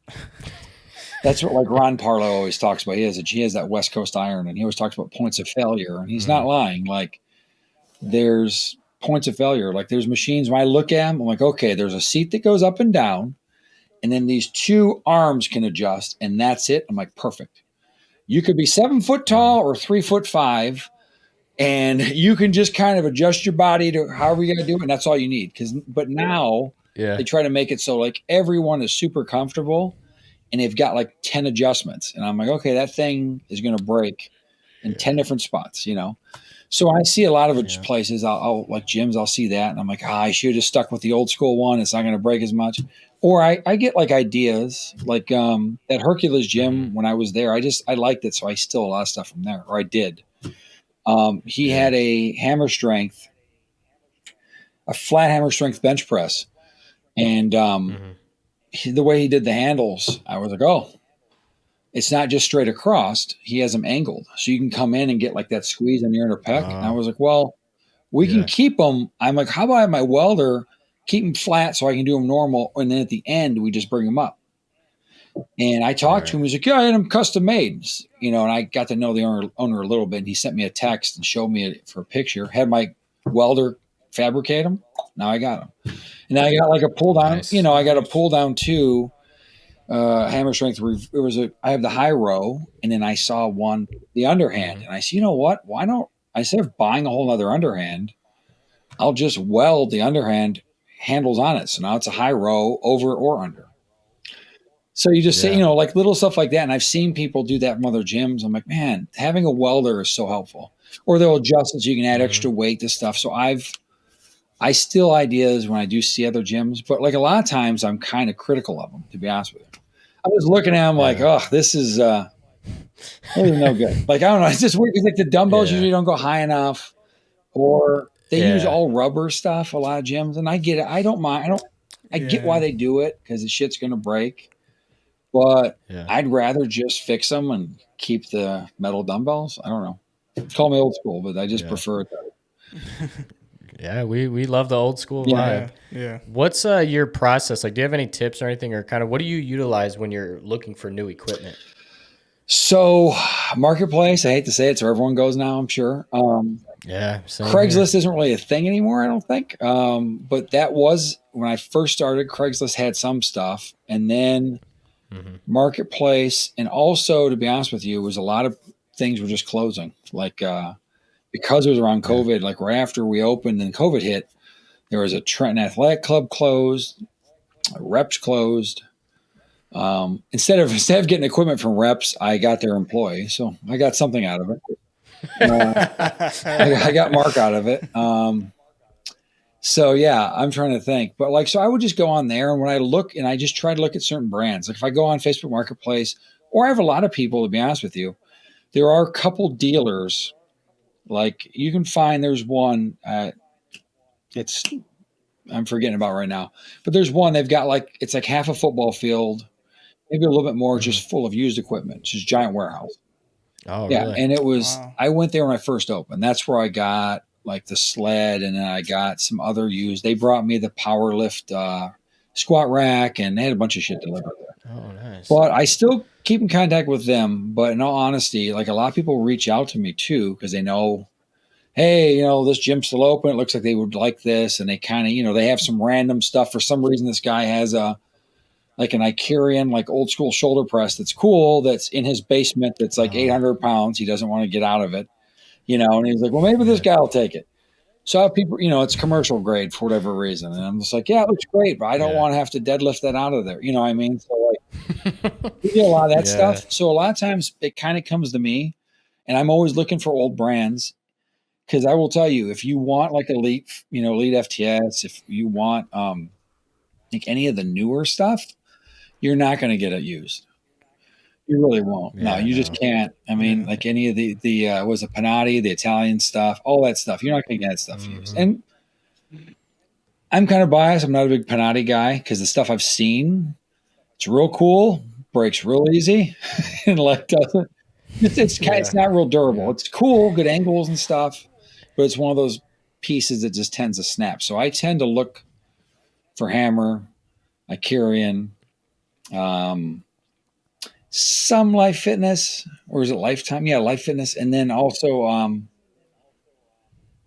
Parlow always talks about. He has that West Coast iron, and he always talks about points of failure, and he's not lying. There's points of failure. There's machines, when I look at them, I'm like, okay, there's a seat that goes up and down, and then these two arms can adjust, and that's it. I'm like, perfect. You could be 7 foot tall or 3'5", and you can just kind of adjust your body to however you're going to do it, and that's all you need. But now they try to make it so everyone is super comfortable, and they've got 10 adjustments. And I'm like, okay, that thing is going to break in 10 different spots, So I see a lot of places, I'll gyms, I'll see that. And I'm like, I should have just stuck with the old school one. It's not going to break as much. Or I get ideas at Hercules Gym when I was there. I liked it. So I steal a lot of stuff from there, or I did. He had a flat hammer strength bench press. And the way he did the handles, I was like, oh, it's not just straight across. He has them angled. So you can come in and get that squeeze on your inner pec. And I was like, well, we can keep them. I'm like, how about I have my welder keep them flat so I can do them normal. And then at the end, we just bring them up. And I talked to him. He's like, yeah, I had them custom made, and I got to know the owner a little bit. And he sent me a text and showed me it for a picture. Had my welder fabricate them. Now I got them. And then I got a pull down, Nice. I got a pull down too. Hammer strength. I have the high row, and then I saw the underhand, and I said, you know what? Why don't instead of buying a whole other underhand, I'll just weld the underhand handles on it. So now it's a high row over or under. So you just say, you know, like little stuff like that. And I've seen people do that from other gyms. I'm like, man, having a welder is so helpful. Or they'll adjust it so you can add extra weight to stuff. So I steal ideas when I do see other gyms, but like a lot of times I'm kind of critical of them, to be honest with you. I was looking at them like, oh, this is no good. Like, I don't know. It's just weird because like the dumbbells usually don't go high enough, or they use all rubber stuff, a lot of gyms. And I get it. I don't mind. I get why they do it because the shit's going to break. But I'd rather just fix them and keep the metal dumbbells. I don't know. Call me old school, but I just prefer it that way. Yeah, we love the old school vibe. Yeah. What's your process? Like, do you have any tips or anything, or kind of what do you utilize when you're looking for new equipment? So, marketplace, I hate to say it, so everyone goes now, I'm sure. Craigslist isn't really a thing anymore, I don't think. But that was when I first started. Craigslist had some stuff, and then marketplace, and also, to be honest with you, was a lot of things were just closing. Like because it was around COVID, like right after we opened and COVID hit, there was a Trenton Athletic Club closed, Reps closed. Instead of getting equipment from Reps, I got their employee, so I got something out of it. I got Mark out of it. So yeah, I'm trying to think, but like, so I would just go on there, and when I look, and I just try to look at certain brands. Like if I go on Facebook Marketplace, or I have a lot of people, to be honest with you, there are a couple dealers. Like you can find, there's one. I'm forgetting about right now, but there's one. They've got like it's like half a football field, maybe a little bit more, just full of used equipment. It's just a giant warehouse. Oh, yeah, really? And it was. Wow. I went there when I first opened. That's where I got like the sled, and then I got some other used. They brought me the power lift squat rack, and they had a bunch of shit delivered there. Oh, nice. But I still keep in contact with them. But in all honesty, like a lot of people reach out to me too because they know, hey, you know, this gym's still open. It looks like they would like this, and they kind of, you know, they have some random stuff. For some reason, this guy has like an Icarian, like old school shoulder press that's cool. That's in his basement. That's like 800 pounds. He doesn't want to get out of it. You know, and he's like, well, maybe this guy will take it. So I have people, you know, it's commercial grade for whatever reason. And I'm just like, yeah, it looks great, but I don't want to have to deadlift that out of there. You know what I mean? So like, we get a lot of that stuff. So a lot of times it kind of comes to me, and I'm always looking for old brands. Because I will tell you, if you want like elite, you know, elite FTS, if you want like any of the newer stuff, you're not going to get it used. You really won't. No, you just can't. I mean, like any of the was it Panati, the Italian stuff, all that stuff. You're not going to get that stuff used. And I'm kind of biased. I'm not a big Panati guy because the stuff I've seen, it's real cool, breaks real easy, and like doesn't. It's not real durable. Yeah. It's cool, good angles and stuff, but it's one of those pieces that just tends to snap. So I tend to look for Hammer, Icarian, some Life Fitness, or is it Lifetime? Yeah, Life Fitness. And then also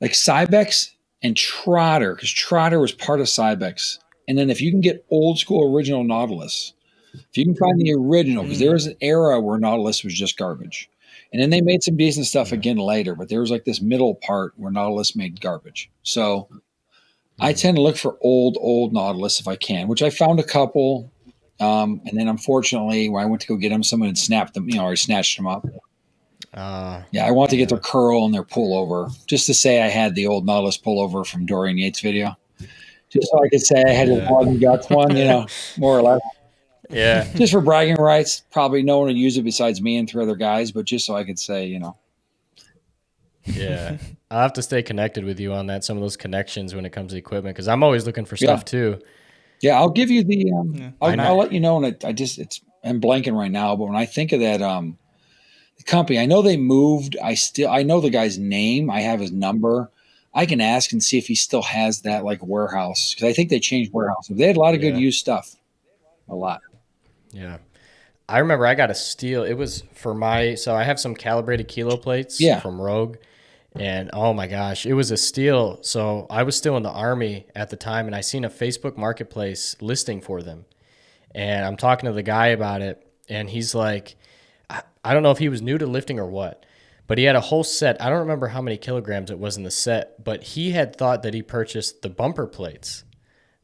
like Cybex and Trotter, because Trotter was part of Cybex. And then if you can get old school original Nautilus, if you can find the original, because there was an era where Nautilus was just garbage. And then they made some decent stuff again later, but there was like this middle part where Nautilus made garbage. So I tend to look for old Nautilus if I can, which I found a couple. And then unfortunately, when I went to go get them, someone had snapped them, you know, or snatched them up. I want to get their curl and their pullover, just to say I had the old Nautilus pullover from Dorian Yates' video. Just so I could say I had his blood and guts one, you know, more or less. Yeah. Just for bragging rights. Probably no one would use it besides me and 3 other guys, but just so I could say, you know. Yeah. I'll have to stay connected with you on that, some of those connections when it comes to equipment, because I'm always looking for stuff too. Yeah, I'll give you the I'll let you know, and I'm blanking right now, but when I think of that the company, I know they moved. I know the guy's name. I have his number. I can ask and see if he still has that like warehouse, because I think they changed warehouse. They had a lot of good used stuff. A lot. Yeah. I remember I got a steal. It was for so I have some calibrated kilo plates from Rogue. And oh my gosh, it was a steal. So I was still in the Army at the time, and I seen a Facebook Marketplace listing for them. And I'm talking to the guy about it, and he's like, I don't know if he was new to lifting or what, but he had a whole set. I don't remember how many kilograms it was in the set, but he had thought that he purchased the bumper plates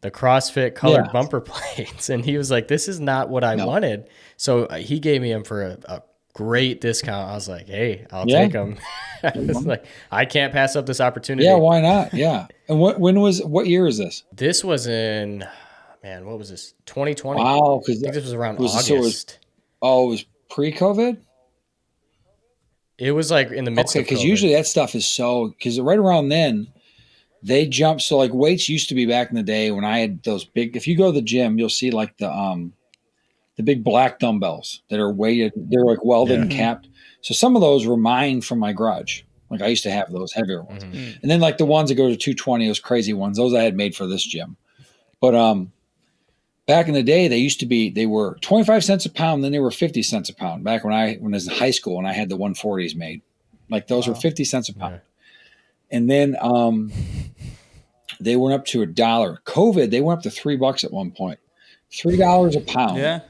the CrossFit colored bumper plates. And he was like, this is not what I wanted. So he gave me them for a great discount. I was like, hey, I'll take them. It's like, I can't pass up this opportunity. Yeah, why not? Yeah. And what year is this? This was in, man, what was this? 2020. Wow. I think this was around August. August. It was pre-COVID? It was like in the midst of COVID. Because usually that stuff is because right around then, they jumped. So like weights used to be back in the day when I had those big, if you go to the gym, you'll see like the big black dumbbells that are weighted. They're like welded and capped. So some of those were mine from my garage. Like I used to have those heavier ones. And then like the ones that go to 220, those crazy ones, those I had made for this gym. But back in the day, they were 25 cents a pound, then they were 50 cents a pound. Back when I was in high school and I had the 140s made. Like those were 50 cents a pound. Yeah. And then they went up to $1. COVID, they went up to $3 at one point. $3 a pound. Yeah.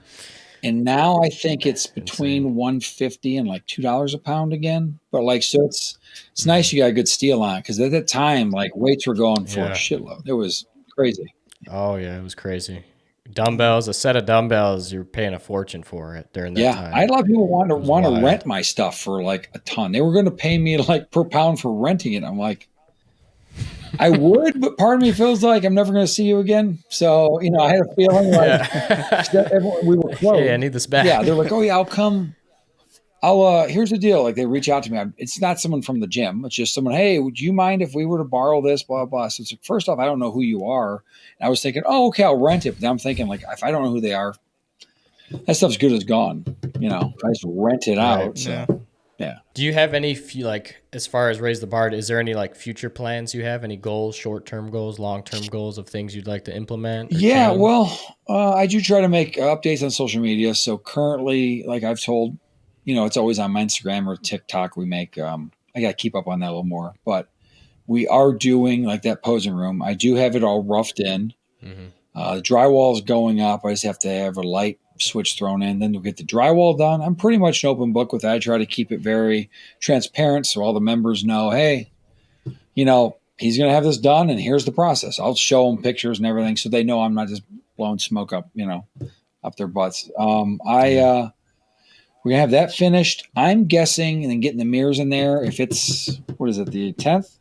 And now I think it's between $1.50 and like $2 a pound again. But like, so it's nice you got a good steal on it, because at that time, like weights were going for a shitload. It was crazy. Oh yeah, it was crazy. Dumbbells, a set of dumbbells, you're paying a fortune for it during that time. I had a lot of people want to rent my stuff for like a ton. They were going to pay me like per pound for renting it. I'm like, I would, but part of me feels like I'm never going to see you again. So, I had a feeling like we were close. Hey, I need this back. Yeah, they're like, oh yeah, I'll come. Here's the deal. Like they reach out to me. It's not someone from the gym. It's just someone, hey, would you mind if we were to borrow this, blah, blah. So it's like, first off, I don't know who you are. And I was thinking, oh, okay, I'll rent it. But then I'm thinking like, if I don't know who they are, that stuff's good as gone. If I just rent it out. Right, so. Yeah. Do you have any, like, as far as raise the bar, is there any like future plans you have? Any goals, short-term goals, long-term goals of things you'd like to implement? Yeah, well, I do try to make updates on social media. So currently, like I've told, it's always on my Instagram or TikTok. We make, I got to keep up on that a little more, but we are doing like that posing room. I do have it all roughed in. The drywall is going up. I just have to have a light switch thrown in, then we'll get the drywall done. I'm pretty much an open book with that. I try to keep it very transparent so all the members know, hey, he's going to have this done and here's the process. I'll show them pictures and everything so they know I'm not just blowing smoke up, up their butts. We're going to have that finished. I'm guessing, and then getting the mirrors in there, if it's, what is it, the 10th?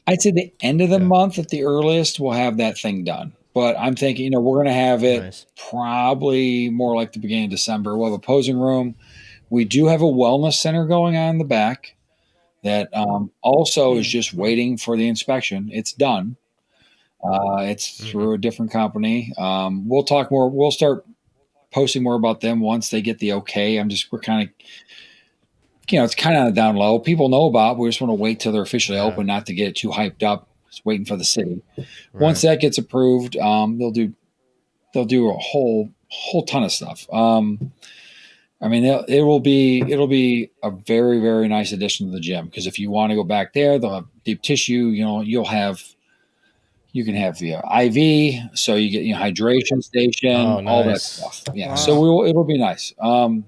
I'd say the end of the month at the earliest, we'll have that thing done. But I'm thinking, we're going to have it probably more like the beginning of December. We'll have a posing room. We do have a wellness center going on in the back that also is just waiting for the inspection. It's done. It's through a different company. We'll talk more. We'll start posting more about them once they get the okay. We're kind of, it's kind of down low. People know about it. We just want to wait till they're officially open, not to get it too hyped up. Waiting for the city. Right. Once that gets approved, they'll do a whole ton of stuff. It'll be a very, very nice addition to the gym, because if you want to go back there, they'll have deep tissue. You can have the IV, so you get hydration station, all that stuff. Yeah, wow. So it'll be nice. And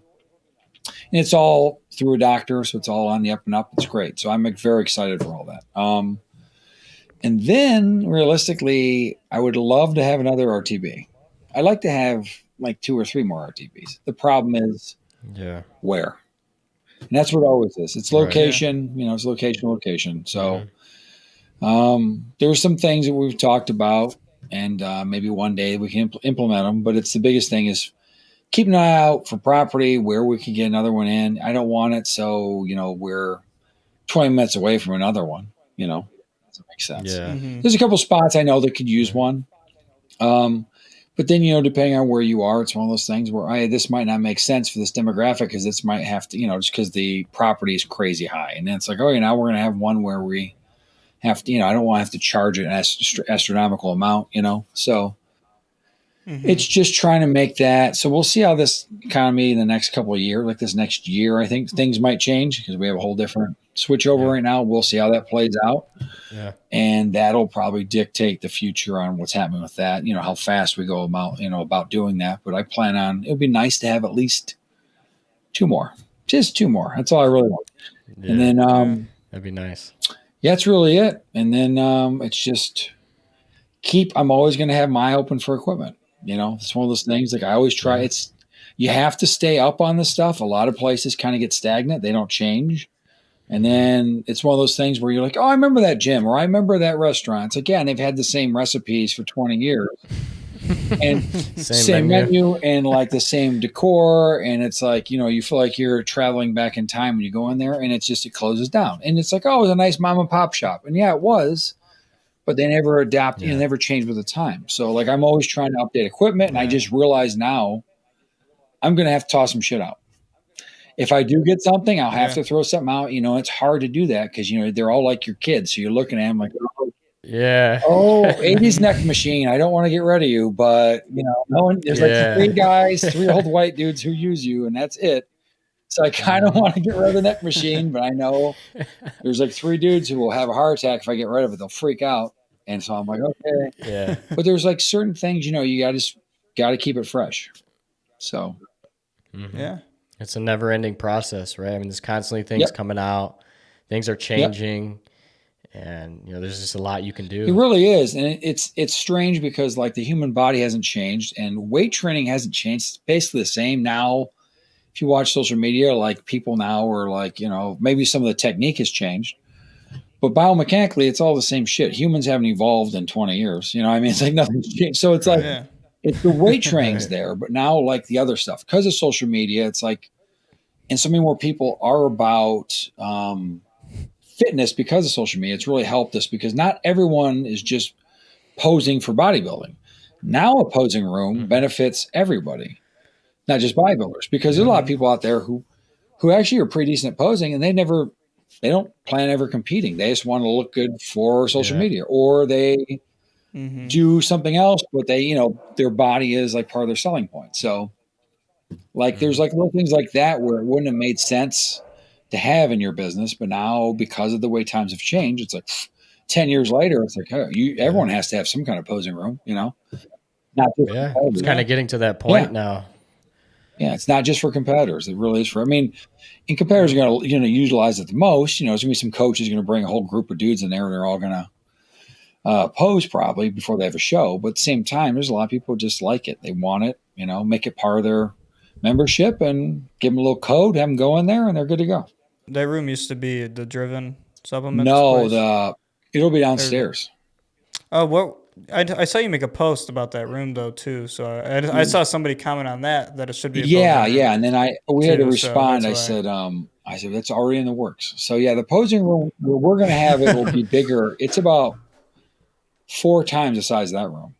it's all through a doctor, so it's all on the up and up. It's great. So I'm very excited for all that. And then realistically, I would love to have another RTB. I'd like to have like 2 or 3 more RTBs. The problem is where? And that's what it always is. It's location, it's location. So there's some things that we've talked about, and maybe one day we can implement them. But it's the biggest thing is keep an eye out for property where we can get another one in. I don't want it so, we're 20 minutes away from another one, Doesn't make sense. Yeah. There's a couple spots I know that could use one. But then, depending on where you are, it's one of those things where this might not make sense for this demographic, because this might have to, just because the property is crazy high. And then it's like, now we're going to have one where we have to, I don't want to have to charge an astronomical amount, So it's just trying to make that. So we'll see how this economy in the next couple of years, like this next year, I think things might change, because we have a whole different switch over right now. We'll see how that plays out. Yeah. And that'll probably dictate the future on what's happening with that, how fast we go about doing that. But I plan on, it would be nice to have at least 2 more, just 2 more. That's all I really want. Yeah. And then, that'd be nice. Yeah, that's really it. And then, it's just I'm always going to have my eye open for equipment. It's one of those things, like I always try. You have to stay up on this stuff. A lot of places kind of get stagnant. They don't change. And then it's one of those things where you're like, oh, I remember that gym, or I remember that restaurant. It's like, yeah, and they've had the same recipes for 20 years and same menu and like the same decor. And it's like, you feel like you're traveling back in time when you go in there, and it closes down. And it's like, oh, it was a nice mom and pop shop. And yeah, it was, but they never adapt, never change with the time. So like, I'm always trying to update equipment. And I just realized now I'm going to have to toss some shit out. If I do get something, I'll have to throw something out. It's hard to do that because, they're all like your kids. So you're looking at them like, oh, 80s neck machine. I don't want to get rid of you, but, no one, there's like 3 guys, 3 old white dudes who use you, and that's it. So I kind of want to get rid of the neck machine, but I know there's like 3 dudes who will have a heart attack if I get rid of it. They'll freak out. And so I'm like, okay. Yeah. But there's like certain things, you got to keep it fresh. So. Yeah. It's a never-ending process, right? I mean, there's constantly things coming out. Things are changing. And, there's just a lot you can do. It really is. And it's strange because, like, the human body hasn't changed and weight training hasn't changed. It's basically the same now. If you watch social media, like, people now are like, maybe some of the technique has changed. But biomechanically, it's all the same shit. Humans haven't evolved in 20 years. It's like nothing's changed. So it's like... Yeah. It's the weight training's there, but now like the other stuff, because of social media, it's like, and so many more people are about fitness because of social media. It's really helped us because not everyone is just posing for bodybuilding. Now a posing room benefits everybody, not just bodybuilders, because there's a lot of people out there who actually are pretty decent at posing and they don't plan ever competing. They just want to look good for social media, or they do something else, but they, their body is like part of their selling point. So like, there's like little things like that where it wouldn't have made sense to have in your business. But now because of the way times have changed, it's like 10 years later, it's like, everyone has to have some kind of posing room, not just it's kind of getting to that point now. Yeah. It's not just for competitors. It really is and competitors are going to, utilize it the most. There's gonna be some coaches going to bring a whole group of dudes in there and they're all going to, pose probably before they have a show, but at the same time, there's a lot of people who just like it. They want it, make it part of their membership and give them a little code, have them go in there and they're good to go. That room used to be the Driven supplements. No, it'll be downstairs. What? I saw you make a post about that room though too. So I saw somebody comment on that it should be. Yeah. And then we had to respond. So I said, that's already in the works. So the posing room where we're going to have it will be bigger. It's about 4 times the size of that room.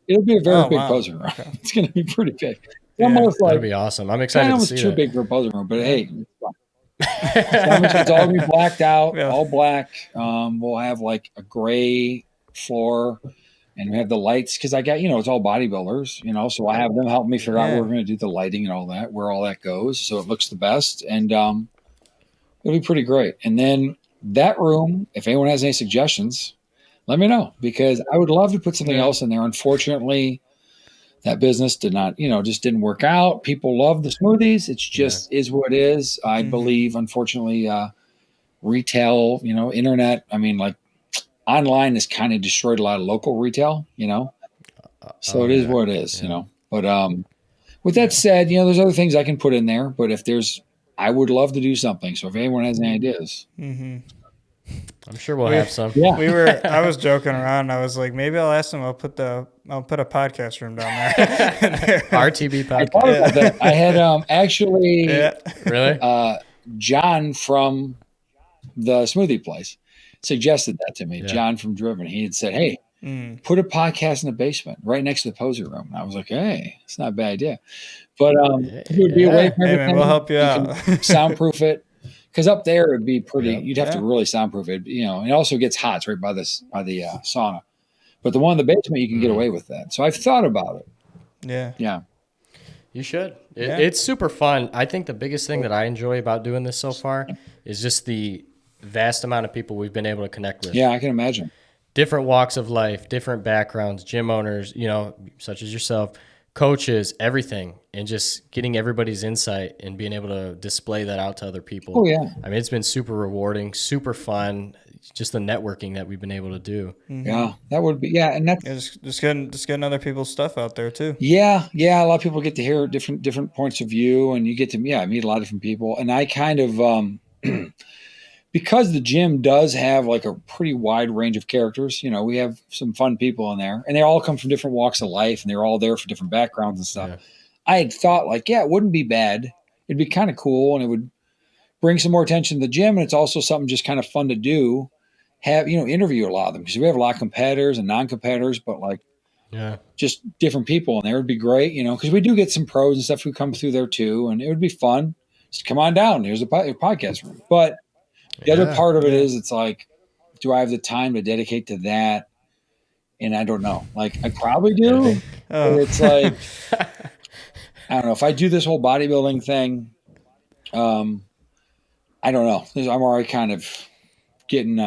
It'll be a very big posing room. Okay. It's going to be pretty big. Almost that'd be awesome. I'm excited to see it. It's too big for a posing room, but hey, it's fun. It's all going to be blacked out, all black. We'll have like a gray floor, and we have the lights because I got, it's all bodybuilders, so I have them help me figure out where we're going to do the lighting and all that, where all that goes, so it looks the best, and it'll be pretty great. And then that room, if anyone has any suggestions, let me know, because I would love to put something else in there. Unfortunately, that business did not, just didn't work out. People love the smoothies. It's just is what it is. I believe, unfortunately, retail, internet, like online has kind of destroyed a lot of local retail, so it is what it is, But with that said, there's other things I can put in there, but I would love to do something. So if anyone has any ideas. I'm sure we'll have some. Yeah. I was joking around. I was like, maybe I'll ask them. I'll put a podcast room down there. RTB podcast. I had actually really John from the smoothie place suggested that to me. Yeah. John from Driven. He had said, hey, put a podcast in the basement right next to the posing room. And I was like, hey, it's not a bad idea. But it would be away from everything. Man, we'll help you out. Soundproof it. Because up there it'd be pretty. You'd have to really soundproof it. It also gets hot. It's right by the sauna. But the one in the basement, you can get away with that. So I've thought about it. Yeah. You should. It's super fun. I think the biggest thing that I enjoy about doing this so far is just the vast amount of people we've been able to connect with. Yeah, I can imagine. Different walks of life, different backgrounds, gym owners, such as yourself, coaches, everything, and just getting everybody's insight and being able to display that out to other people. Oh, yeah. It's been super rewarding, super fun. just the networking that we've been able to do. Yeah, that would be, and that's just getting other people's stuff out there too. Yeah, a lot of people get to hear different points of view, and you get to meet a lot of different people. And I kind of because the gym does have like a pretty wide range of characters. We have some fun people in there, and they all come from different walks of life, and they're all there for different backgrounds and stuff. Yeah. I had thought like, it wouldn't be bad. It'd be kind of cool, and it would bring some more attention to the gym, and it's also something just kind of fun to do. Have interview a lot of them, because we have a lot of competitors and non-competitors, but like just different people, and there would be great, because we do get some pros and stuff who come through there too, and it would be fun. Just come on down. Here's a podcast room. But the other part of it is, it's like, do I have the time to dedicate to that? And I don't know. Like, I probably do. But it's like, I don't know. If I do this whole bodybuilding thing, I don't know. I'm already kind of getting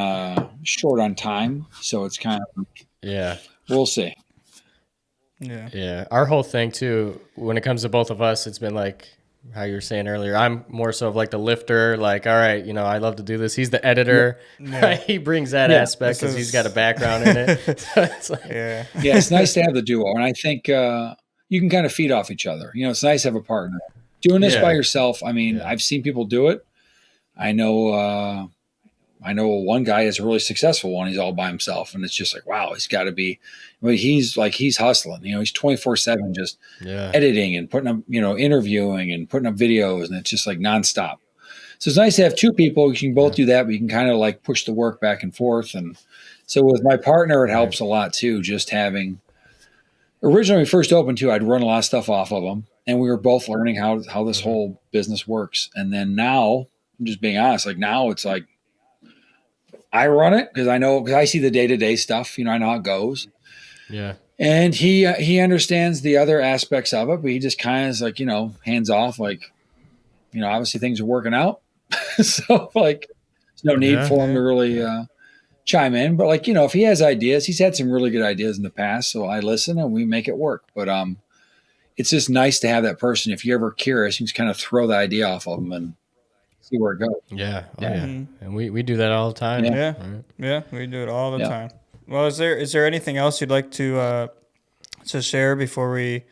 short on time, so it's kind of we'll see. Yeah. Our whole thing too, when it comes to both of us, it's been like how you were saying earlier. I'm more so of like the lifter. Like, all right, I love to do this. He's the editor. Right? He brings that aspect because he's got a background in it. So it's like, it's nice to have the duo, and I think you can kind of feed off each other. It's nice to have a partner. Doing this by yourself, I mean, I've seen people do it. I know one guy is a really successful one. He's all by himself, and it's just like, wow, he's got to be. I mean, he's hustling. He's 24/7 just editing and putting up, interviewing and putting up videos, and it's just like nonstop. So it's nice to have two people. You can both do that, but you can kind of like push the work back and forth. And so with my partner, it helps a lot too. Just having. Originally, when we first opened too, I'd run a lot of stuff off of him, and we were both learning how this whole business works. And then now, I'm just being honest, like now it's like I run it because I see the day-to-day stuff. I know how it goes. Yeah. And he understands the other aspects of it, but he just kind of is like, hands off, like, obviously things are working out. So like there's no need for him to really chime in. But like, if he has ideas, he's had some really good ideas in the past. So I listen and we make it work. But it's just nice to have that person. If you're ever curious, you just kind of throw the idea off of them and see where it goes. Yeah. And we do that all the time. Yeah, we do it all the time. Well, is there anything else you'd like to share before we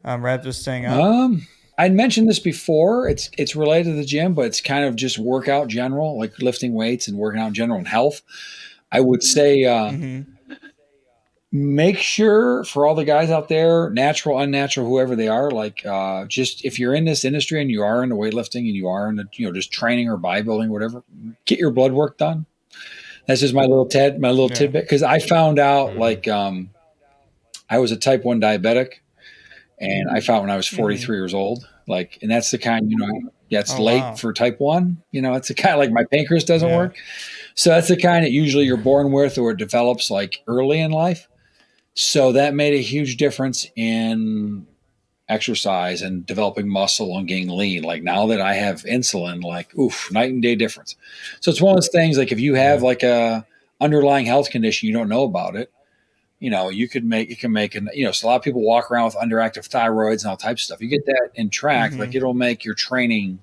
wrap this thing up? I'd mentioned this before. It's related to the gym, but it's kind of just workout general, like lifting weights and working out in general and health. I would say make sure for all the guys out there, natural, unnatural, whoever they are, like just if you're in this industry and you are into weightlifting and you are into just training or bodybuilding, whatever, get your blood work done. That's just my little tidbit, because I found out like I was a type 1 diabetic, and I found when I was 43 years old, like, and that's the kind, it's late for type 1, it's the kind of like my pancreas doesn't work. So that's the kind that usually you're born with, or it develops like early in life. So that made a huge difference in exercise and developing muscle and getting lean. Like now that I have insulin, like, night and day difference. So it's one of those things, like if you have like a underlying health condition, you don't know about it, you can make, so a lot of people walk around with underactive thyroids and all types of stuff. You get that in track, like it'll make your training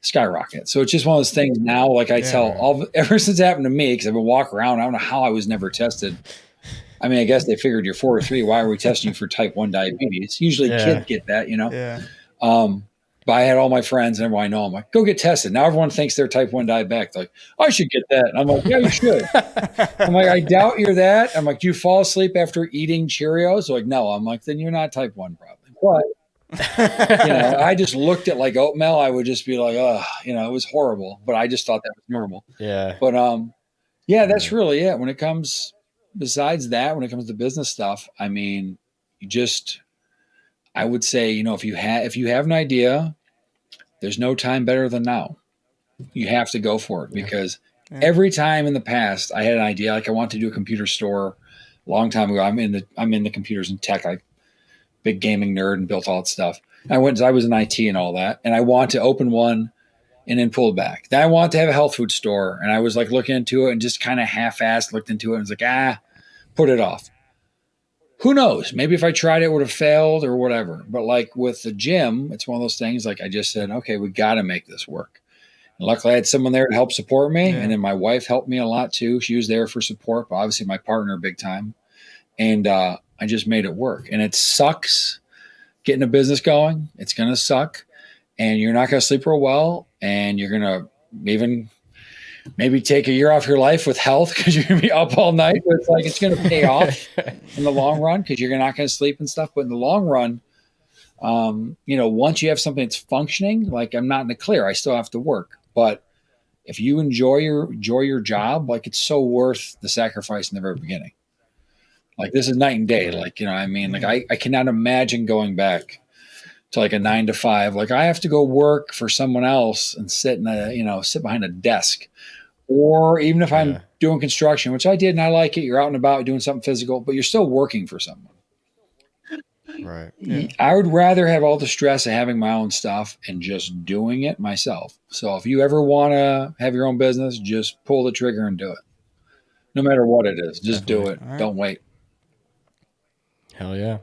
skyrocket. So it's just one of those things now, like I tell ever since it happened to me, because I've been walking around, I don't know how I was never tested. I mean, I guess they figured you're 4 or 3. Why are we testing you for type 1 diabetes? Usually kids get that, But I had all my friends and everyone I know, I'm like, go get tested. Now everyone thinks they're type 1 diabetic. They're like, I should get that. And I'm like, yeah, you should. I'm like, I doubt you're that. I'm like, do you fall asleep after eating Cheerios? They're like, no. I'm like, then you're not type 1 probably. But, I just looked at like oatmeal. I would just be like, it was horrible. But I just thought that was normal. Yeah. But, that's really it. When it comes... Besides that, when it comes to business stuff, I mean, I would say, if you have an idea, there's no time better than now. You have to go for it, because every time in the past I had an idea, like I want to do a computer store a long time ago. I'm in the computers and tech. I big gaming nerd and built all that stuff. I was in IT and all that, and I want to open one and then pulled back. Then I want to have a health food store, and I was like looking into it and just kind of half-assed looked into it and was like, put it off. Who knows? Maybe if I tried it would have failed or whatever. But like with the gym, it's one of those things, like I just said, okay, we got to make this work. Luckily, I had someone there to help support me. And then my wife helped me a lot too. She was there for support, but obviously my partner big time. And I just made it work. And it sucks getting a business going. It's going to suck. And you're not going to sleep real well. And you're going to even maybe take a year off your life with health because you're going to be up all night. But it's like it's going to pay off in the long run because you're not going to sleep and stuff. But in the long run, once you have something that's functioning, like I'm not in the clear, I still have to work. But if you enjoy your job, like it's so worth the sacrifice in the very beginning. Like this is night and day. Like, I cannot imagine going back to like a 9 to 5. Like I have to go work for someone else and sit behind a desk. Or even if I'm doing construction, which I did and I like it, you're out and about doing something physical, but you're still working for someone. Right. Yeah. I would rather have all the stress of having my own stuff and just doing it myself. So if you ever want to have your own business, just pull the trigger and do it. No matter what it is, just do it. Right. Don't wait. Hell yeah.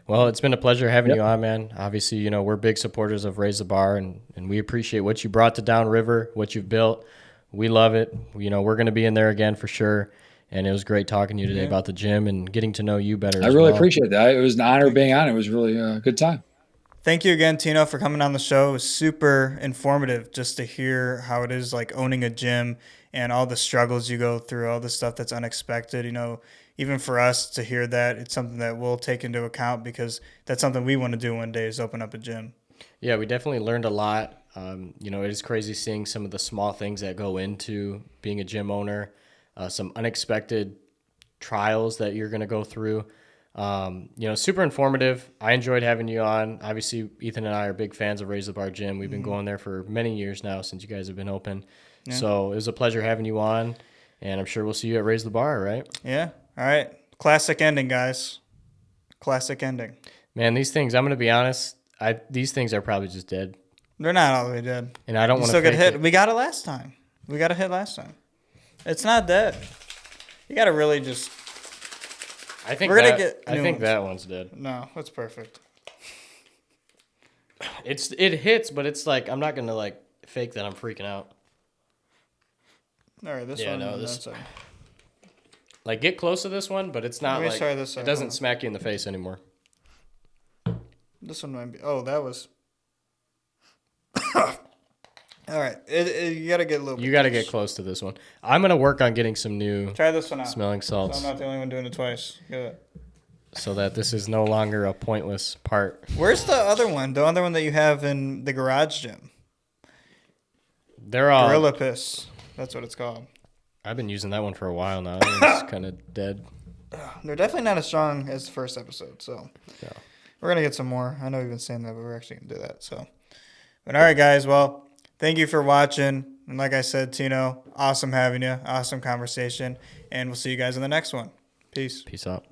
Well, it's been a pleasure having you on, man. Obviously, we're big supporters of Raise the Bar, and we appreciate what you brought to Downriver, what you've built. We love it. We're going to be in there again for sure. And it was great talking to you today about the gym and getting to know you better. I really appreciate that. It was an honor being on. It was really a good time. Thank you again, Tino, for coming on the show. It was super informative just to hear how it is like owning a gym and all the struggles you go through, all the stuff that's unexpected. Even for us to hear that, it's something that we'll take into account because that's something we want to do one day is open up a gym. Yeah, we definitely learned a lot. It is crazy seeing some of the small things that go into being a gym owner. Some unexpected trials that you're going to go through. Super informative. I enjoyed having you on. Obviously, Ethan and I are big fans of Raise the Bar Gym. We've been going there for many years now since you guys have been open. Yeah. So it was a pleasure having you on, and I'm sure we'll see you at Raise the Bar, right? Yeah. All right. Classic ending, guys. Classic ending. Man, these things, I'm going to be honest, these things are probably just dead. They're not all the way dead. And I don't want to still get hit. We got it last time. We got a hit last time. It's not dead. You got to really just... I think that one's dead. No, that's perfect. It hits, but it's like I'm not going to like fake that I'm freaking out. All right, this one. No, this. Like get close to this one, but it's not like it doesn't smack you in the face anymore. This one might be. Oh, that was. All right, you gotta get a little. You gotta get close to this one. I'm gonna work on getting some new. Try this one out. Smelling salts. So I'm not the only one doing it twice. Good. So that this is no longer a pointless part. Where's the other one? The other one that you have in the garage gym. They're all Gorilla Piss. That's what it's called. I've been using that one for a while now. It's kind of dead. They're definitely not as strong as the first episode. So we're gonna get some more. I know we've been saying that, but we're actually gonna do that. So, but all right, guys. Well. Thank you for watching. And like I said, Tino, awesome having you. Awesome conversation. And we'll see you guys in the next one. Peace. Peace out.